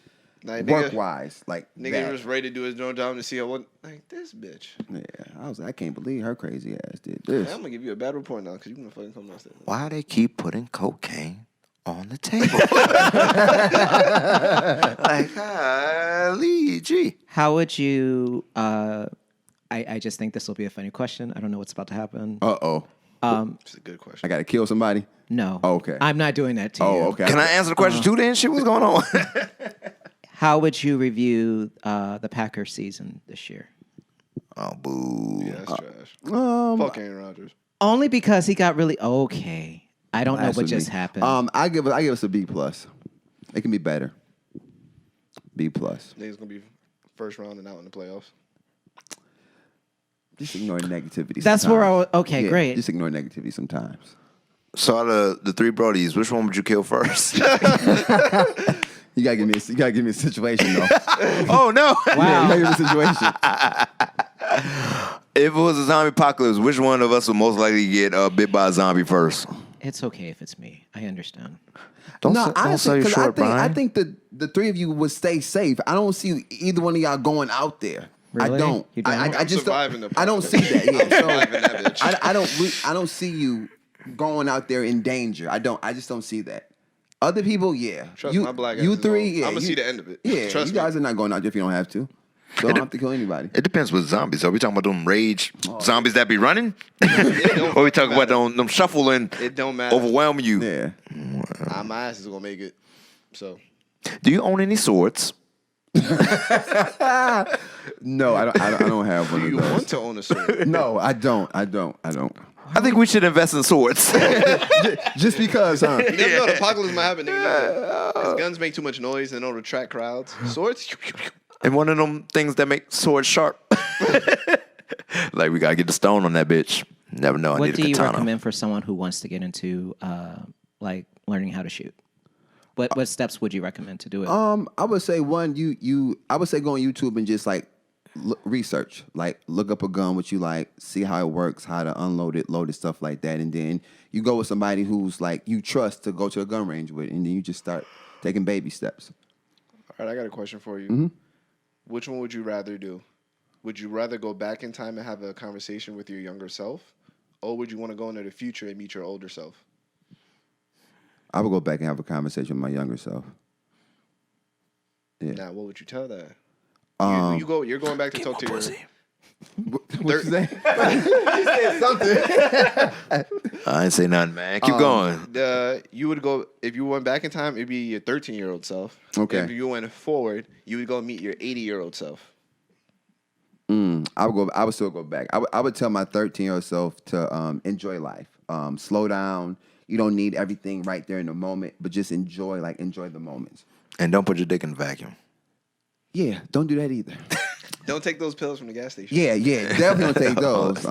Like, Work wise, like nigga that. was ready to do his own job to see her one. Like, this bitch. Yeah, I was like, I can't believe her crazy ass did Yeah, this. I'm gonna give you a bad report now because you gonna fucking come downstairs. Why they keep putting cocaine on the table? Like, golly, gee. How would you? I just think this will be a funny question. I don't know what's about to happen. Uh-oh. It's a good question. I gotta kill somebody. No. Oh, okay. I'm not doing that to you. Oh, okay. Can I answer the question too then? Shit, what's going on? How would you review the Packers season this year? Oh, boo. Yeah, that's trash. Um, Fuck Aaron Rodgers. Only because he got really okay. I don't know what just happened. I give us a B plus. It can be better. B plus. Niggas gonna be first round and out in the playoffs. Just ignore negativity. That's sometimes. where I was. Okay, Yeah, great. Just ignore negativity sometimes. So out of the three Brodies, which one would you kill first? You gotta give me a situation though. Oh no! Yeah, you gotta give me a situation. If it was a zombie apocalypse, which one of us would most likely get bit by a zombie first? It's okay if it's me. I understand. Don't honestly, sell you 'cause short, Brian. I think the three of you would stay safe. I don't see either one of y'all going out there. Really? I don't. You don't? I I'm just surviving don't. the I don't see that. I'm Yeah, so surviving that bitch. I don't see you going out there in danger. I just don't see that. Other people, yeah. Trust you, my black ass You is three, on. yeah. I'ma see the end of it. Yeah, Trust you me. guys are not going out there if you don't have to. So don't have to kill anybody. It depends with zombies. Are we talking about them rage zombies that be running? don't Or we talking about matter. them shuffling, It don't matter. overwhelming you? Yeah. My ass is gonna make it. So Do you own any swords? No, I don't have one do of you those. want to own a sword? No, I don't. I think we should invest in swords. Just because, huh? You never know the apocalypse might happen. Nigga. His guns make too much noise and don't attract crowds. Swords? And one of them things that make swords sharp. Like, we gotta get the stone on that bitch. Never know. I What need do a you katana. recommend for someone who wants to get into like learning how to shoot? What steps would you recommend to do it? I would say one, I would say go on YouTube and just like research, like look up a gun, what you like, see how it works, how to unload it, load it, stuff like that, and then you go with somebody who's like you trust to go to a gun range with, and then you just start taking baby steps. All right, I got a question for you. Mm-hmm. Which one would you rather do? Would you rather go back in time and have a conversation with your younger self? Or would you want to go into the future and meet your older self? I would go back and have a conversation with my younger self. Yeah. Now, what would you tell that? You're going back to talk to your... What you say? You said something. I ain't say nothing, man. Keep going. You would go, if you went back in time, it'd be your 13-year-old self. Okay. If you went forward, you would go meet your 80-year-old self. I would still go back. I would tell my 13-year-old self to enjoy life. Slow down. You don't need everything right there in the moment, but just enjoy the moments. And don't put your dick in the vacuum. Yeah, don't do that either. Don't take those pills from the gas station. Yeah, definitely don't take those.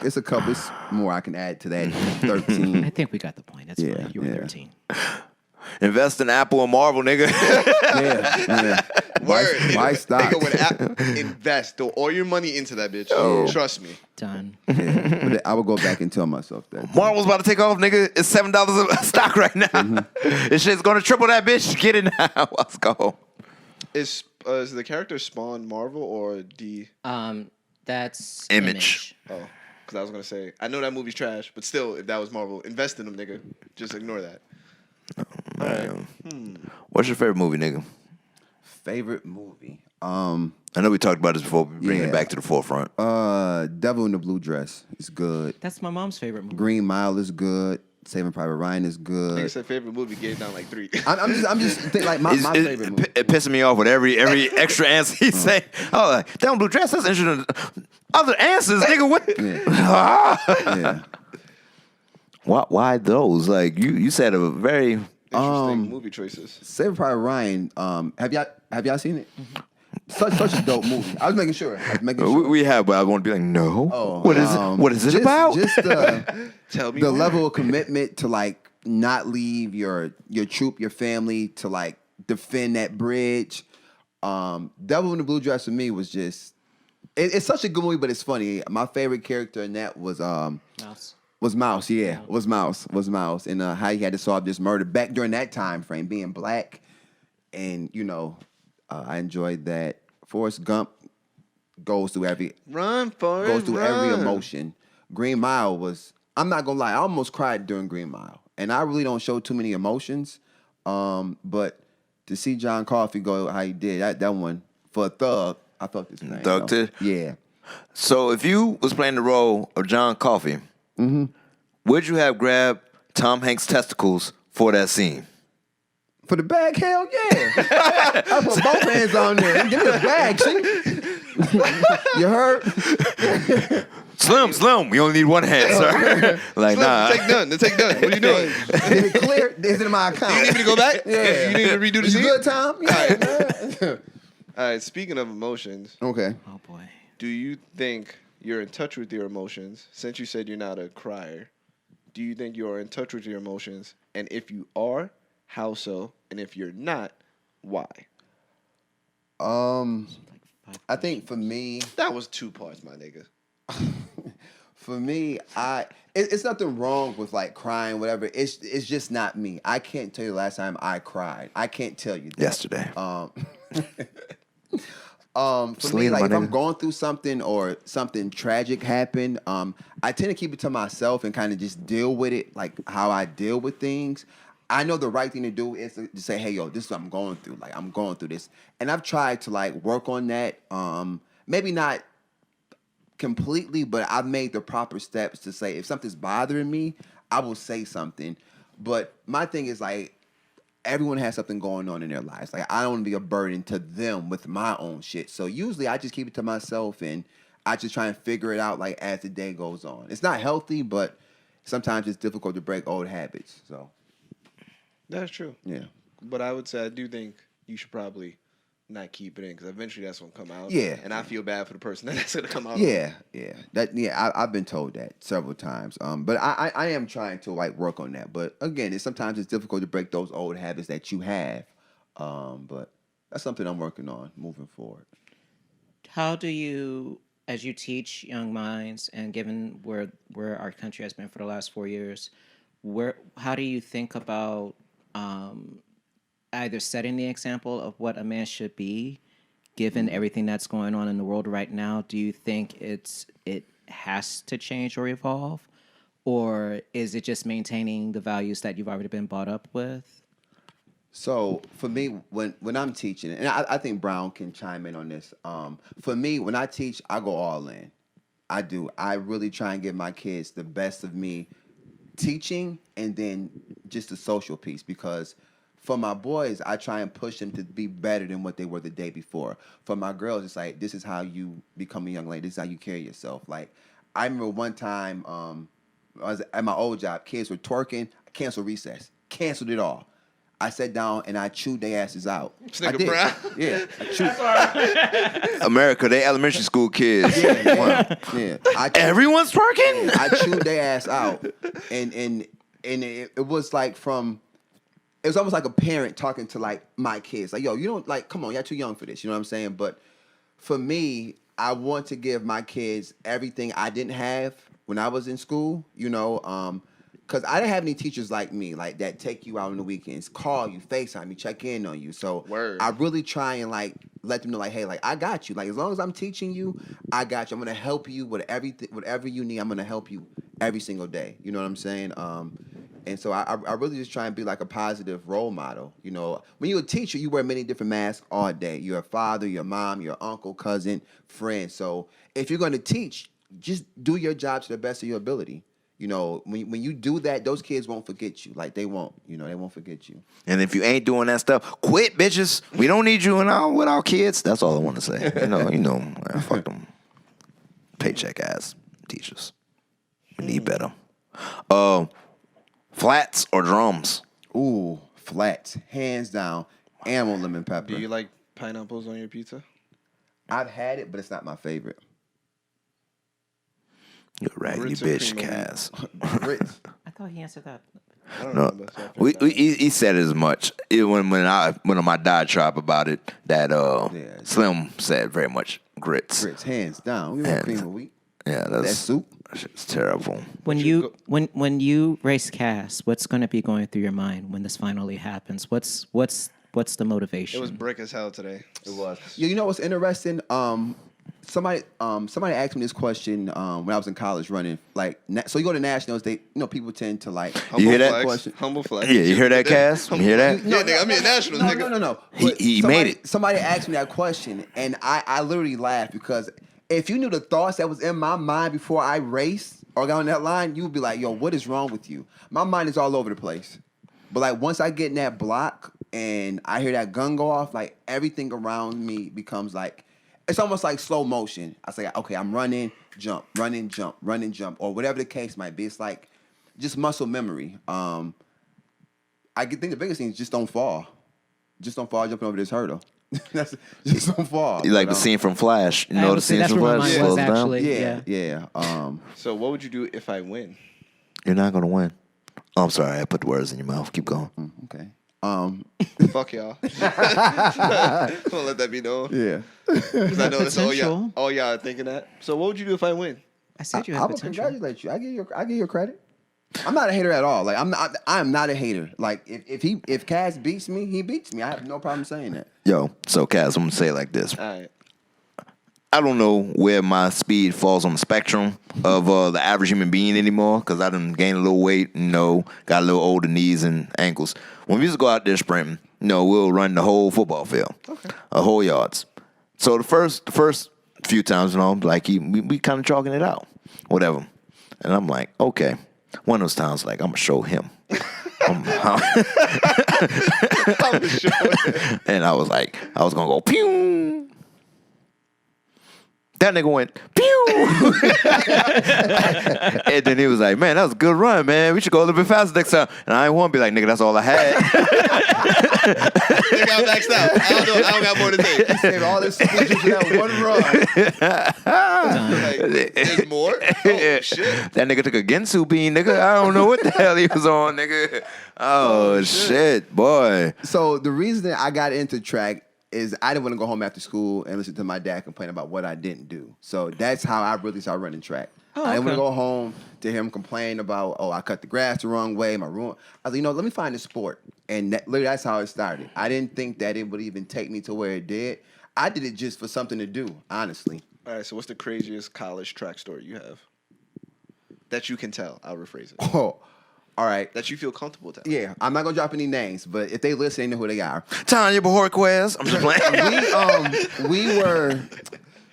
It's a couple. It's more I can add to that. 13. I think we got the point. That's Yeah, fine. You were yeah. 13. Invest in Apple and Marvel, nigga. Yeah. Word. Why stop? Nigga, invest. Throw all your money into that bitch. Trust me. Done. But I would go back and tell myself that. Marvel's about to take off, nigga. It's $7 a stock right now. This shit's gonna triple that bitch. Get it now. Let's go. Is the character Spawn Marvel or D? That's Image. Oh, because I was gonna say I know that movie's trash, but still, if that was Marvel, invest in them, nigga. Just ignore that. What's your favorite movie, nigga? Favorite movie? I know we talked about this before. We bring it Yeah. back to the forefront. Devil in the Blue Dress is good. That's my mom's favorite movie. Green Mile is good. Saving Private Ryan is Nigga good. said favorite movie, gave down like 3. I'm just thinking like my favorite movie. It pissing me off with every extra answer he say. Oh, like, down blue dress. That's interesting. Other answers, nigga. What? Yeah. Why those? Like you said a very. Interesting movie choices. Saving Private Ryan. Have y'all seen it? Such a dope movie. I was making sure. We have, but I want to be like, no. Oh, What is it? What is it just, about? Just Tell me the more. level of commitment to like not leave your troop, your family, to like defend that bridge. Devil in the Blue Dress for me was just It's such a good movie, but it's funny. My favorite character in that was Mouse. Mouse. Yeah, was Mouse, and how he had to solve this murder back during that time frame, being black, and I enjoyed that. Forrest Gump goes through every emotion. Green Mile was. I'm not gonna lie, I almost cried during Green Mile, and I really don't show too many emotions. But to see John Coffey go how he did that one for a thug, I felt this thing. Thug did? Yeah. So if you was playing the role of John Coffey, would you have grabbed Tom Hanks' testicles for that scene? For the bag, hell yeah. I put both hands on there. Give me the bag, see? You heard? Slim, we only need one hand, sir. Like, Slim, nah. Take none. What are you doing? Is it clear? Is it in my account? You need me to go back? Yeah. You need to redo the You scene? good, Tom? Yeah. All right, speaking of emotions, Okay. Oh boy. do you think you're in touch with your emotions? Since you said you're not a crier, do you think you are in touch with your emotions? And if you are, how so? And if you're not, why? I think for me, That was 2 parts, my nigga. it's nothing wrong with like crying, whatever. It's just not me. I can't tell you the last time I cried. I can't tell you that. Yesterday. For me, Selena, like my if I'm nigga. going through something or something tragic happened, I tend to keep it to myself and kind of just deal with it like how I deal with things. I know the right thing to do is to say, hey, yo, this is what I'm going through. Like, I'm going through this. And I've tried to, like, work on that. Maybe not completely, but I've made the proper steps to say, if something's bothering me, I will say something. But my thing is, like, everyone has something going on in their lives. Like, I don't want to be a burden to them with my own shit. So usually I just keep it to myself and I just try and figure it out, like, as the day goes on. It's not healthy, but sometimes it's difficult to break old habits, so... That's true. Yeah. But I would say I do think you should probably not keep it in because eventually that's going to come out. Yeah. And I feel bad for the person that's going to come out. Yeah. I've been told that several times. But I am trying to like work on that. But again, sometimes it's difficult to break those old habits that you have. But that's something I'm working on moving forward. How do you, as you teach young minds, and given where our country has been for the last 4 years, how do you think about either setting the example of what a man should be, given everything that's going on in the world right now? Do you think it has to change or evolve, or is it just maintaining the values that you've already been brought up with? So for me, when I'm teaching, and I think Brown can chime in on this. For me, when I teach, I go all in. I do. I really try and give my kids the best of me teaching and then just the social piece, because for my boys, I try and push them to be better than what they were the day before. For my girls, it's like, this is how you become a young lady. This is how you carry yourself. Like, I remember one time, I was at my old job, kids were twerking, I canceled recess, canceled it all. I sat down and I chewed their asses out. This I nigga did. Brown. Yeah, I chewed. America, they elementary school kids. Yeah. Everyone's twerking? I chewed their ass out, and it was like it was almost like a parent talking to like my kids, like, yo, you don't like, come on, you're too young for this, you know what I'm saying? But for me, I want to give my kids everything I didn't have when I was in school, because I didn't have any teachers like me, like that take you out on the weekends, call you, FaceTime you, check in on you. So Word. I really try and like let them know, like, hey, like I got you. Like as long as I'm teaching you, I got you. I'm gonna help you with everything, whatever you need. I'm gonna help you every single day. You know what I'm saying? And so I really just try and be like a positive role model. When you're a teacher, you wear many different masks all day. You're a father, your mom, your uncle, cousin, friend. So if you're gonna teach, just do your job to the best of your ability. When you do that, those kids won't forget you. Like they won't. They won't forget you. And if you ain't doing that stuff, quit, bitches. We don't need you with our kids. That's all I want to say. Fuck them paycheck ass teachers. We need better. Flats or drums? Ooh, flats, hands down. Animal lemon pepper. Do you like pineapples on your pizza? I've had it, but it's not my favorite. You're a raggedy Grits or bitch, cream of wheat? Cass. Grits. I thought he answered that. I don't No, remember. So I figured he said as much. When on my diatribe about it, that Slim said very much grits. Grits, hands down. We want cream of wheat. Yeah, That soup. That shit's terrible. When you race Cass, what's going to be going through your mind when this finally happens? What's the motivation? it was brick as hell today. It was. Yeah, you know what's interesting? Somebody asked me this question when I was in college running. Like, so you go to nationals, people tend to like. You hear that? Flex, Question. humble flex. Yeah, you hear that, Cass? You hear that? Yeah, nigga, I mean nationals, nigga. No. He made it. Somebody asked me that question, and I literally laughed because if you knew the thoughts that was in my mind before I raced or got on that line, you would be like, yo, what is wrong with you? My mind is all over the place. But like once I get in that block and I hear that gun go off, like everything around me becomes like, it's almost like slow motion. I say, okay, I'm running, jump, or whatever the case might be. It's like just muscle memory. I think the biggest thing is just don't fall. Just don't fall jumping over this hurdle. Just don't fall. You like the scene from Flash. You know the scene that's from where my Flash? mind was Slows down. actually. Yeah. So what would you do if I win? You're not going to win. Oh, I'm sorry. I put the words in your mouth. Keep going. Okay. Fuck y'all. I'm gonna let that be known. Yeah. Because I know that's Potential. all y'all are thinking that. So what would you do if I win? I said you I have will potential. congratulate you. I give you credit. I'm not a hater at all. Like I'm not a hater. Like if Cass beats me, he beats me. I have no problem saying that. Yo, so Cass, I'm going to say it like this. All right. I don't know where my speed falls on the spectrum of the average human being anymore because I done gained a little weight, got a little older knees and ankles. When we used to go out there sprinting, we'll run the whole football field, a whole yards. So the first few times, like we kind of chalking it out, whatever. And I'm like, okay, one of those times, like I'm gonna show him. And I was gonna go pew. That nigga went pew, and then he was like, "Man, that was a good run, man. We should go a little bit faster next time." And I didn't want to be like, "Nigga, that's all I had." Nigga, I'm maxed out. I don't got more to take. Saved all this speeches for that one run. Like, there's more? Oh, shit. That nigga took a Gensu bean, nigga. I don't know what the hell he was on, nigga. Oh shit, boy. So the reason that I got into track is I didn't want to go home after school and listen to my dad complain about what I didn't do. So that's how I really started running track. I didn't want to go home to hear him complain about, I cut the grass the wrong way, my room. I was like, let me find a sport. And literally that's how it started. I didn't think that it would even take me to where it did. I did it just for something to do, honestly. All right, so what's the craziest college track story you have? That you can tell. I'll rephrase it. Oh, all right. That you feel comfortable telling. Yeah, I'm not going to drop any names, but if they listen, they know who they are. Tanya Bahorquez. I'm just playing.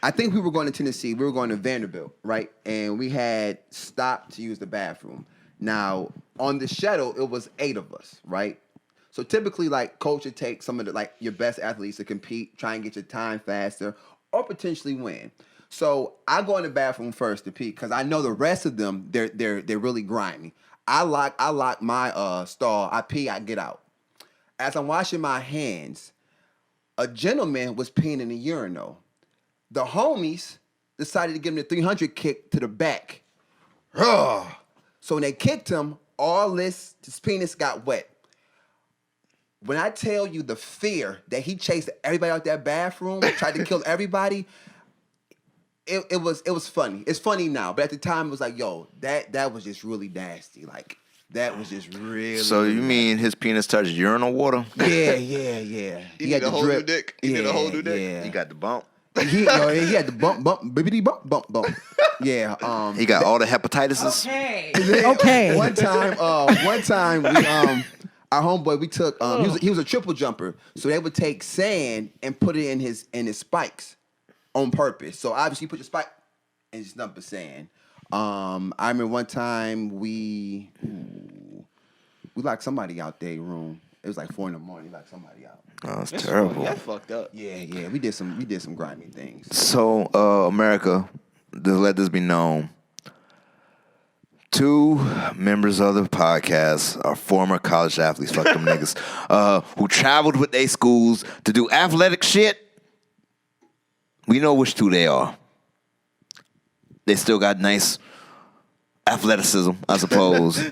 I think we were going to Tennessee. We were going to Vanderbilt, right? And we had stopped to use the bathroom. Now, on the shuttle, it was 8 of us, right? So typically, like, coach would take some of the, like, your best athletes to compete, try and get your time faster, or potentially win. So I go in the bathroom first to pee because I know the rest of them, they're really grimy. I lock my stall. I pee. I get out. As I'm washing my hands, a gentleman was peeing in the urinal. The homies decided to give him the 300 kick to the back. So when they kicked him, his penis got wet. When I tell you the fear that he chased everybody out that bathroom, tried to kill everybody, it was funny. It's funny now, but at the time it was like, yo, that was just really nasty. Like that was just really. So you mean his penis touched urinal water? Yeah. He had a whole new dick. He did a whole new dick. Yeah. He got the bump. He had the bump, bibbity bump. Yeah. He got all the hepatitises. Okay. One time we our homeboy we took he was a triple jumper, so they would take sand and put it in his spikes on purpose. So obviously you put your spike and just dump the sand. I remember one time we locked somebody out their room. It was like 4 a.m. We locked somebody out. Oh, that's terrible. That's fucked up. Yeah. We did some grimy things. So, America, just let this be known. 2 members of the podcast are former college athletes, fuck them niggas, who traveled with their schools to do athletic shit. We know which 2 they are. They still got nice athleticism, I suppose.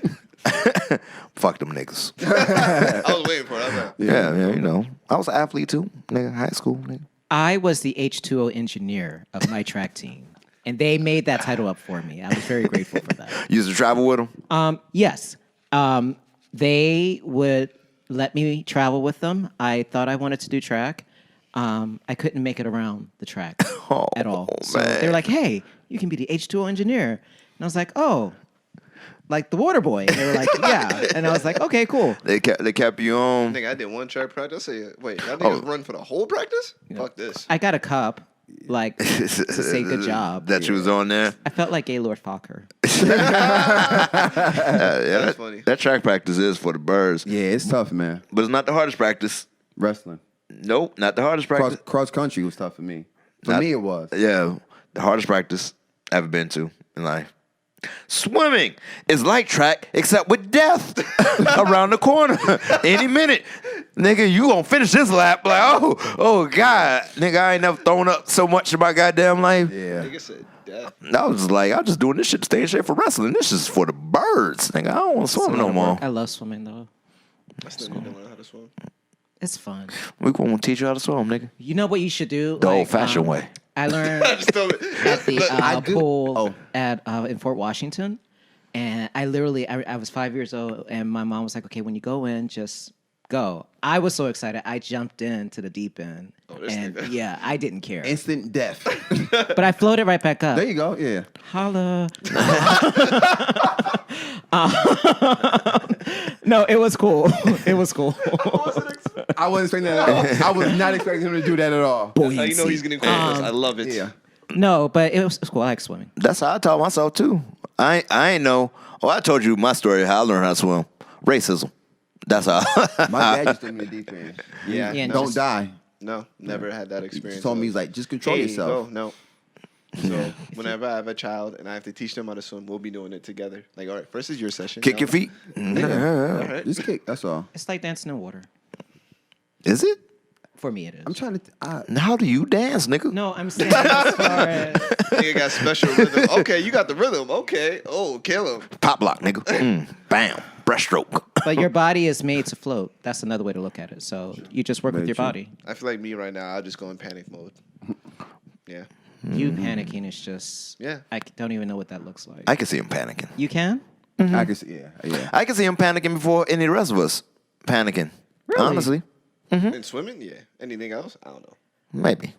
Fuck them niggas. I was waiting for it. I was like, Yeah, you know. I was an athlete too, nigga. High school, nigga. I was the H2O engineer of my track team, and they made that title up for me. I was very grateful for that. You used to travel with them? Yes. They would let me travel with them. I thought I wanted to do track. I couldn't make it around the track at all. So man. they were like, hey, you can be the H2O engineer. And I was like, oh, like the water boy. And they were like, yeah. And I was like, okay, cool. They kept you on. nigga, I did one track practice. I said, wait, y'all niggas run for the whole practice? Fuck this. I got a cup, like, to say good job. That you was on there. I felt like Gaylord Fokker. That's funny. That track practice is for the birds. Yeah, it's tough, man. But it's not the hardest practice. Wrestling. Nope, not the hardest practice. Cross country was tough for me. For me, it was. Yeah, the hardest practice I've ever been to in life. Swimming is like track, except with death around the corner any minute. Nigga, you gonna finish this lap like, oh God. Nigga, I ain't never thrown up so much in my goddamn life. Yeah. Nigga said death. I was like, I'm just doing this shit to stay in shape for wrestling. This is for the birds. Nigga, I don't want to swim no more. I love swimming, though. I still need to learn how to swim. It's fun. We gonna teach you how to swim, nigga. You know what you should do? The old-fashioned way. I learned I just don't. at the pool Oh. in Fort Washington. And I literally, I was 5 years old, and my mom was like, okay, when you go in, just go. I was so excited. I jumped into the deep end. this And nigga. yeah, I didn't care. Instant death. But I floated right back up. There you go. Yeah. Holla. No, it was cool. It was cool. I wasn't expecting that at all. I was not expecting him to do that at all. That's how you know he's getting close. I love it. Yeah. No, but it was cool. I like swimming. That's how I taught myself too. I ain't know. Oh, I told you my story how I learned how to swim. Racism. That's how. My dad just threw me in the deep end. Yeah. Yeah, no. Don't die. No, never had that He experience. told me, of, he's like, just control hey, yourself. Go. No. So whenever I have a child and I have to teach them how to swim, we'll be doing it together. Like, all right, first is your session. Kick now. your feet. All right. Just kick. That's all. It's like dancing in water. Is it? For me, it is. I'm trying to. How do you dance, nigga? No, I'm saying as far as... Nigga got special rhythm. Okay, you got the rhythm. Okay. Oh, kill him. Pop lock, nigga. Bam. Breaststroke. But your body is made to float. That's another way to look at it. So you just work with Very your true. body. I feel like me right now. I'll just go in panic mode. Yeah. You panicking is just... Yeah. I don't even know what that looks like. I can see him panicking. You can? I can see. Yeah. I can see him panicking before any of the rest of us panicking. Really? Honestly. And swimming, yeah. Anything else? I don't know. Maybe.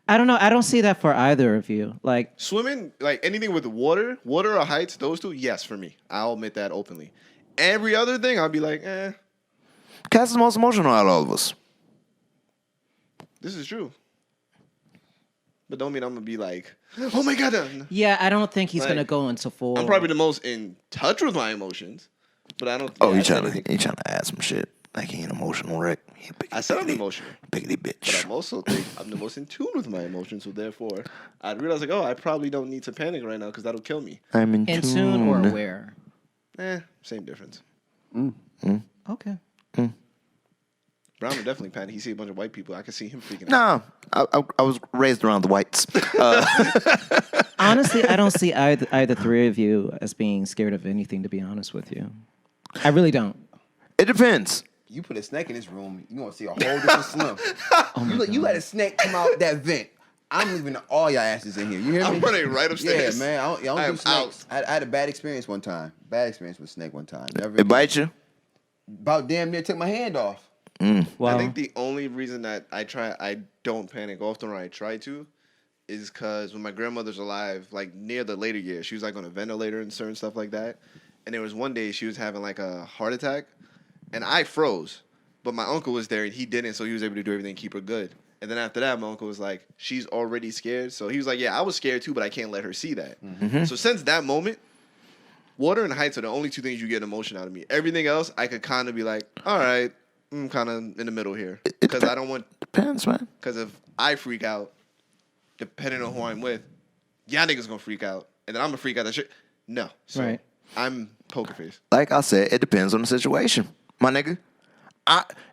I don't know. I don't see that for either of you. Like, Swimming, like anything with water or heights, those two, yes, for me. I'll admit that openly. Every other thing, I'll be like, Cass is the most emotional out of all of us. this is true. But don't mean I'm gonna be like, oh my god. yeah, I don't think he's Like, going to go into full... I'm probably the most in touch with my emotions, but I don't. Oh, yeah, he I trying think- to add some shit. Like he an emotional wreck. He a I said I'm biggity- emotional, Biggity but bitch. I'm also think I'm the most in tune with my emotions. So therefore, I'd realize like, oh, I probably don't need to panic right now because that'll kill me. I'm in In tune. tune or aware? Same difference. Okay. Brown would definitely panic. He see a bunch of white people. I could see him freaking out. Nah, I was raised around the whites. Honestly, I don't see either three of you as being scared of anything, to be honest with you. I really don't. It depends. You put a snake in this room, you gonna see a whole different Slim. You let a snake come out that vent. I'm leaving all y'all asses in here. You hear me? I'm running right upstairs. Yeah, man. I don't I do am snakes. out. I had a bad experience one time. Bad experience with a snake one time. Never It again. bites you. About damn near took my hand off. Well, I think the only reason that I don't panic often, or I try to, is because when my grandmother's alive, like near the later years, she was like on a ventilator and certain stuff like that. And there was one day she was having like a heart attack, and I froze, but my uncle was there and he didn't, so he was able to do everything and keep her good. And then after that, my uncle was like, she's already scared. So he was like, yeah, I was scared too, but I can't let her see that. So since that moment, water and heights are the only two things you get emotion out of me. Everything else, I could kind of be like, all right, I'm kind of in the middle here. Because I don't want, Depends, man. because if I freak out, depending on who I'm with, y'all niggas gonna freak out. And then I'm gonna freak out that shit. No. So Right. I'm poker face. Like I said, it depends on the situation, my nigga.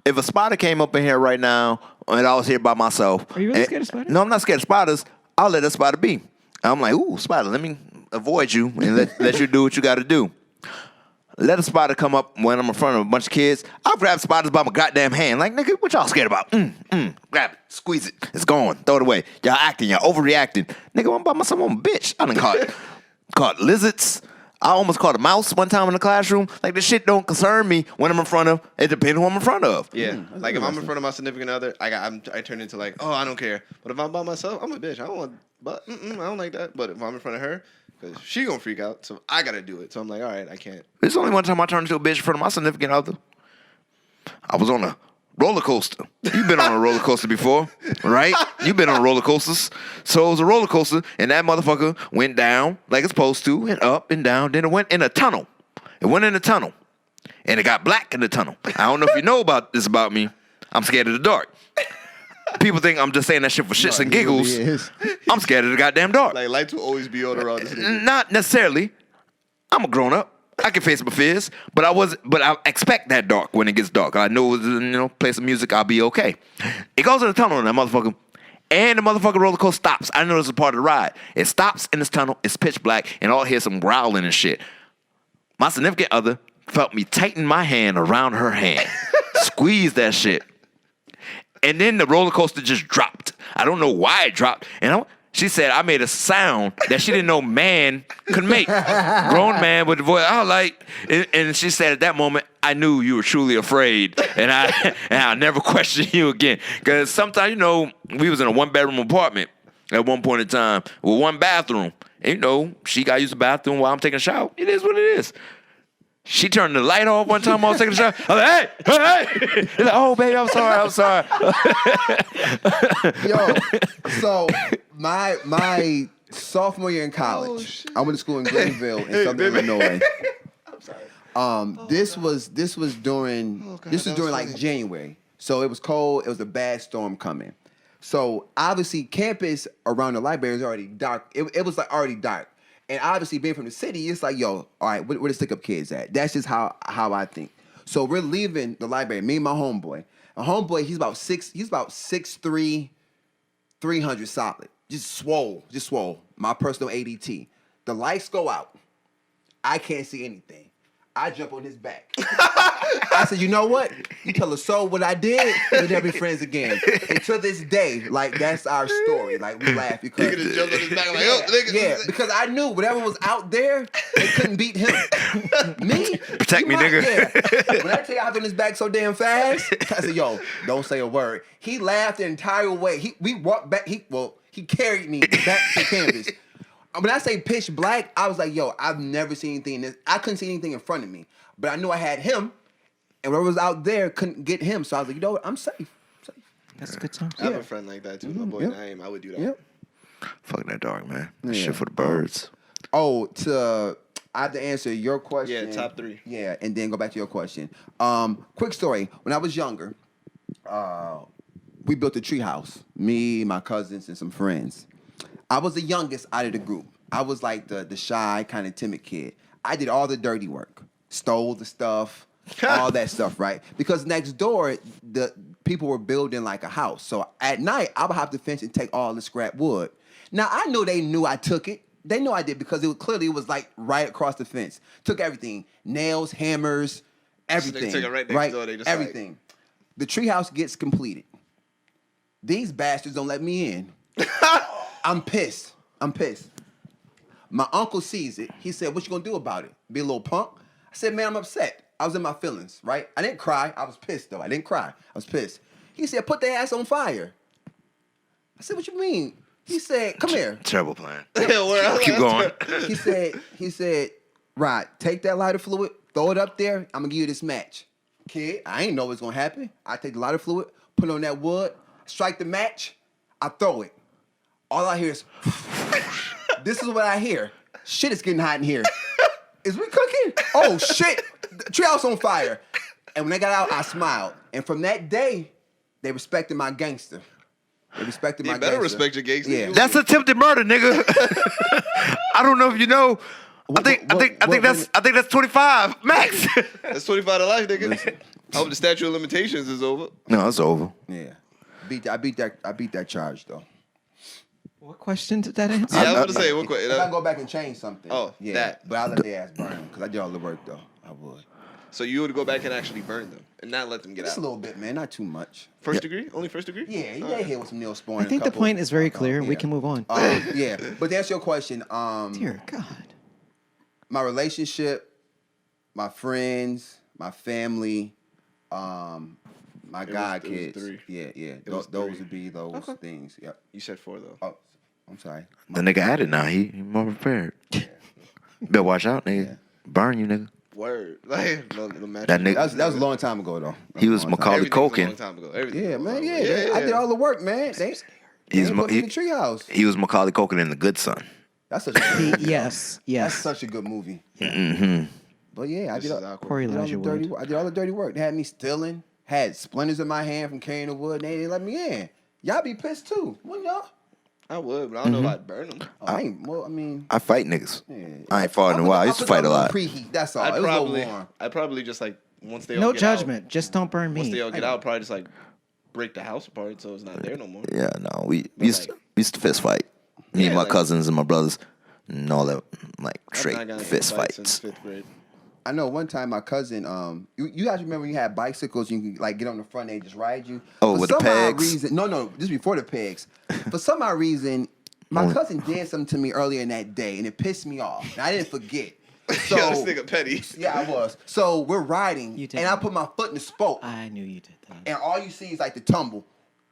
If a spider came up in here right now and I was here by myself. Are you really scared of spiders? No, I'm not scared of spiders. I'll let that spider be. I'm like, ooh, spider, let me avoid you and let you do what you got to do. let a spotter come up when I'm in front of a bunch of kids. I'll grab spotters by my goddamn hand. Like, nigga, what y'all scared about? Grab it, squeeze it, it's gone, throw it away. Y'all acting, y'all overreacting. Nigga, I'm by myself, I'm a bitch. I done caught lizards. I almost caught a mouse one time in the classroom. Like, this shit don't concern me when I'm in front of. It depends who I'm in front of. Yeah, like if I'm in front of my significant other, I turn into like, oh, I don't care. But if I'm by myself, I'm a bitch. I don't want, but I don't like that. But if I'm in front of her, because she gonna freak out, so I gotta do it. So I'm like, all right, I can't. There's only one time I turned into a bitch in front of my significant other. I was on a roller coaster. You've been on a roller coaster before, right? You've been on roller coasters. So it was a roller coaster, and that motherfucker went down like it's supposed to, and up and down. Then it went in a tunnel. It went in a tunnel, and it got black in the tunnel. I don't know if you know about this about me. I'm scared of the dark. People think I'm just saying that shit for shits and giggles. Really is. I'm scared of the goddamn dark. Like lights will always be on around this nigga. Not necessarily. I'm a grown up. I can face my fears, but I expect that dark when it gets dark. I know, play some music, I'll be okay. It goes in the tunnel and that motherfucker, and the motherfucker roller coaster stops. I know this is part of the ride. It stops in this tunnel, it's pitch black, and all I hear some growling and shit. My significant other felt me tighten my hand around her hand, squeeze that shit. And then the roller coaster just dropped. I don't know why it dropped. And she said I made a sound that she didn't know man could make. Grown man with the voice. I was like, and she said at that moment, I knew you were truly afraid, and I'll never question you again. Because sometimes, we was in a 1-bedroom apartment at one point in time with 1 bathroom. And, she got to use the bathroom while I'm taking a shower. It is what it is. She turned the light off one time I was taking a shower. I was like, hey. It's like, oh, baby, I'm sorry. Yo, so my sophomore year in college, I went to school in Greenville in Southern Illinois. I'm sorry. This was during like January, so it was cold. It was a bad storm coming. So obviously, campus around the library is already dark. It was like already dark. And obviously, being from the city, it's like, yo, all right, where the stick-up kids at? That's just how I think. So we're leaving the library, me and my homeboy. My homeboy, he's about 6'3", 300 solid. Just swole. My personal ADT. The lights go out. I can't see anything. I jump on his back. I said, you know what? You tell a soul what I did, we'll never be friends again. And to this day, like, that's our story. Like, we laugh because... Nigga just jumped on his back like, oh, nigga. Yeah, because I knew whatever was out there, they couldn't beat him. Me? Protect me, nigga. Yeah. When I tell you I was on his back so damn fast, I said, yo, don't say a word. He laughed the entire way. We walked back. He carried me back to campus. When I say pitch black, I was like, yo, I've never seen anything. I couldn't see anything in front of me. But I knew I had him. And whoever was out there couldn't get him. So I was like, you know what? I'm safe. That's a good time. I have a friend like that too. My boy Naeem, I would do that. Yep. Fuck that dark, man. That Yeah. shit for the birds. Oh, I have to answer your question. Yeah, top 3. Yeah, and then go back to your question. Quick story. When I was younger, we built a tree house. Me, my cousins, and some friends. I was the youngest out of the group. I was like the shy, kind of timid kid. I did all the dirty work. Stole the stuff, all that stuff, right? Because next door, the people were building like a house. So at night, I would hop the fence and take all the scrap wood. Now, I knew they knew I took it. They knew I did because it was like right across the fence. Took everything. Nails, hammers, everything. So they took it right next door. They just everything. The treehouse gets completed. These bastards don't let me in. I'm pissed. My uncle sees it. He said, what you gonna do about it? Be a little punk? I said, man, I'm upset. I was in my feelings, right? I didn't cry. I was pissed, though. I didn't cry. I was pissed. He said, put their ass on fire. I said, what you mean? He said, come here. Terrible plan. Keep going. He said, Rod, take that lighter fluid, throw it up there. I'm gonna give you this match. Kid, I ain't know what's gonna happen. I take the lighter fluid, put it on that wood, strike the match, I throw it. All I hear is, this is what I hear. Shit is getting hot in here. Is we cooking? Oh, shit. The treehouse on fire. And when they got out, I smiled. And from that day, they respected my gangster. They respected my gangster. You better respect your gangster. Yeah. That's attempted murder, nigga. I don't know if you know. I think that's 25 max. That's 25 to life, nigga. I hope the statute of limitations is over. No, it's over. Yeah. I beat that charge, though. What question did that answer? Yeah, I was about to say, what If I go back and change something. Oh, yeah. that. But I'll let their ass burn because I did all the work, though. I would. So you would go back and actually burn them and not let them get Just out. a little bit, man. Not too much. First degree? Only first degree? Yeah, you All get right. hit with some Neosporin. I think the point is very clear. We can move on. Yeah, but to answer your question, Dear God. my relationship, my friends, my family, my god it was kids. three. Yeah. was Those three. would be those things. Yep. You said 4 though. Oh, I'm sorry. The nigga at it now. He more prepared. Better watch out, nigga. Yeah. Burn you, nigga. Word. Like the match. That nigga- That was a long time ago, though. He was Macaulay Everything's a Culkin. long time ago. Everything Yeah, was a long man. time Yeah, ago. I did all the work, man. He's put me in the treehouse. He was Macaulay Culkin in The Good Son. That's such a good movie. Yes. That's such a good movie. Mm-hmm. But yeah, I This did is all, awkward. Poor did all Elijah the dirty Wood. work. I did all the dirty work. They had me stealing. Had splinters in my hand from carrying the wood. They didn't let me in. Y'all be pissed too, wouldn't y'all? I would, but I don't know if I'd burn them. Oh, I ain't. Well, I mean, I fight niggas. yeah. I ain't fought in a while. I used to fight a lot. Preheat. That's all. It was a little warm. I'd probably just like once they all No get judgment. Just don't burn Out, once they me. all get out, probably just like break the house apart so it's not there no more. Yeah, no. We like- used to fist fight. Me and Yeah, my like- cousins and my brothers and all that, like I've straight not gotten into fist fights since fights. 5th grade. I know one time my cousin, you guys remember when you had bicycles, you can like get on the front and they just ride you? Oh, For with the some odd pegs? Reason, no, this before the pegs. For some odd reason, my cousin did something to me earlier in that day and it pissed me off. And I didn't forget. So, Yo, this nigga petty. yeah, I was. So we're riding You did. and I put my foot in the spoke I knew you did that. and all you see is like the tumble.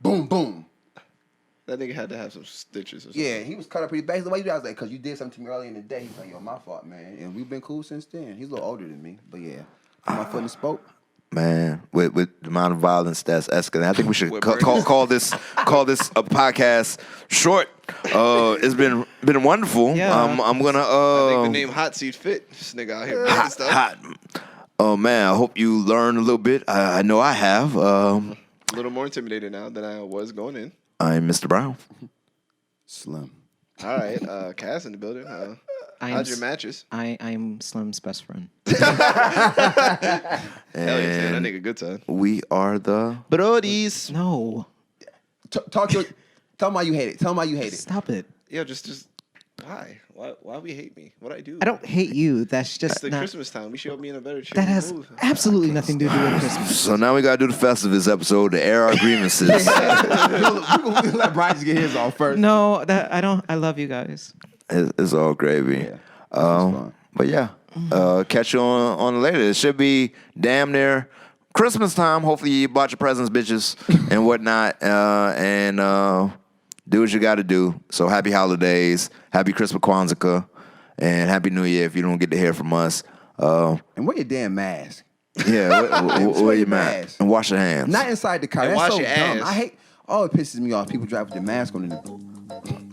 Boom, boom. That nigga had to have some stitches or something. Yeah, he was cut up pretty bad. The way you I was like, because you did something to me earlier in the day. He's like, yo, my fault, man. And we've been cool since then. He's a little older than me. But yeah, my foot in the spoke. Man, with the amount of violence that's escalating, I think we should With call this a podcast short. It's been wonderful. Yeah. I'm gonna I think the name Hot Seat fit. This nigga out here breaking hot stuff. hot. Oh man, I hope you learned a little bit. I know I have. A little more intimidated now than I was going in. I'm Mr. Brown. Slim. All right, Cass in the building. How's your matches? I'm Slim's best friend. Hell yeah, that And nigga good time. we are the Brodies. No. Tell them why you hate it. Tell them why you hate it. Stop it. Yo, just why? Why we hate me? What I do? I don't hate you. That's It's just the not. Christmas time. We should be in a better shape. That has Move. absolutely nothing to do with Christmas. So now we gotta do the Festivus episode to air our grievances. We're gonna let Brodie get his off first. No, I don't. I love you guys. It's all gravy. Yeah, fun. But yeah, catch you on later. It should be damn near Christmas time. Hopefully you bought your presents, bitches, and whatnot. And do what you got to do. So happy holidays, happy Christmas Kwanzaa, and happy New Year if you don't get to hear from us. And wear your damn mask. Yeah, wear your mask. mask and wash your hands. Not inside the car. And That's wash so your dumb. ass. I hate. Oh, it pisses me off. People drive with their mask on.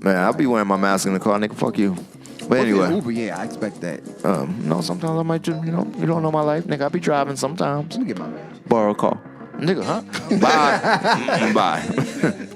Man, I'll be wearing my mask in the car, nigga. Fuck you. But anyway. Uber, yeah, I expect that. No, sometimes I might just, you don't know my life, nigga. I be driving sometimes. Let me get my mask. Borrow a car. Nigga, huh? Bye. Bye.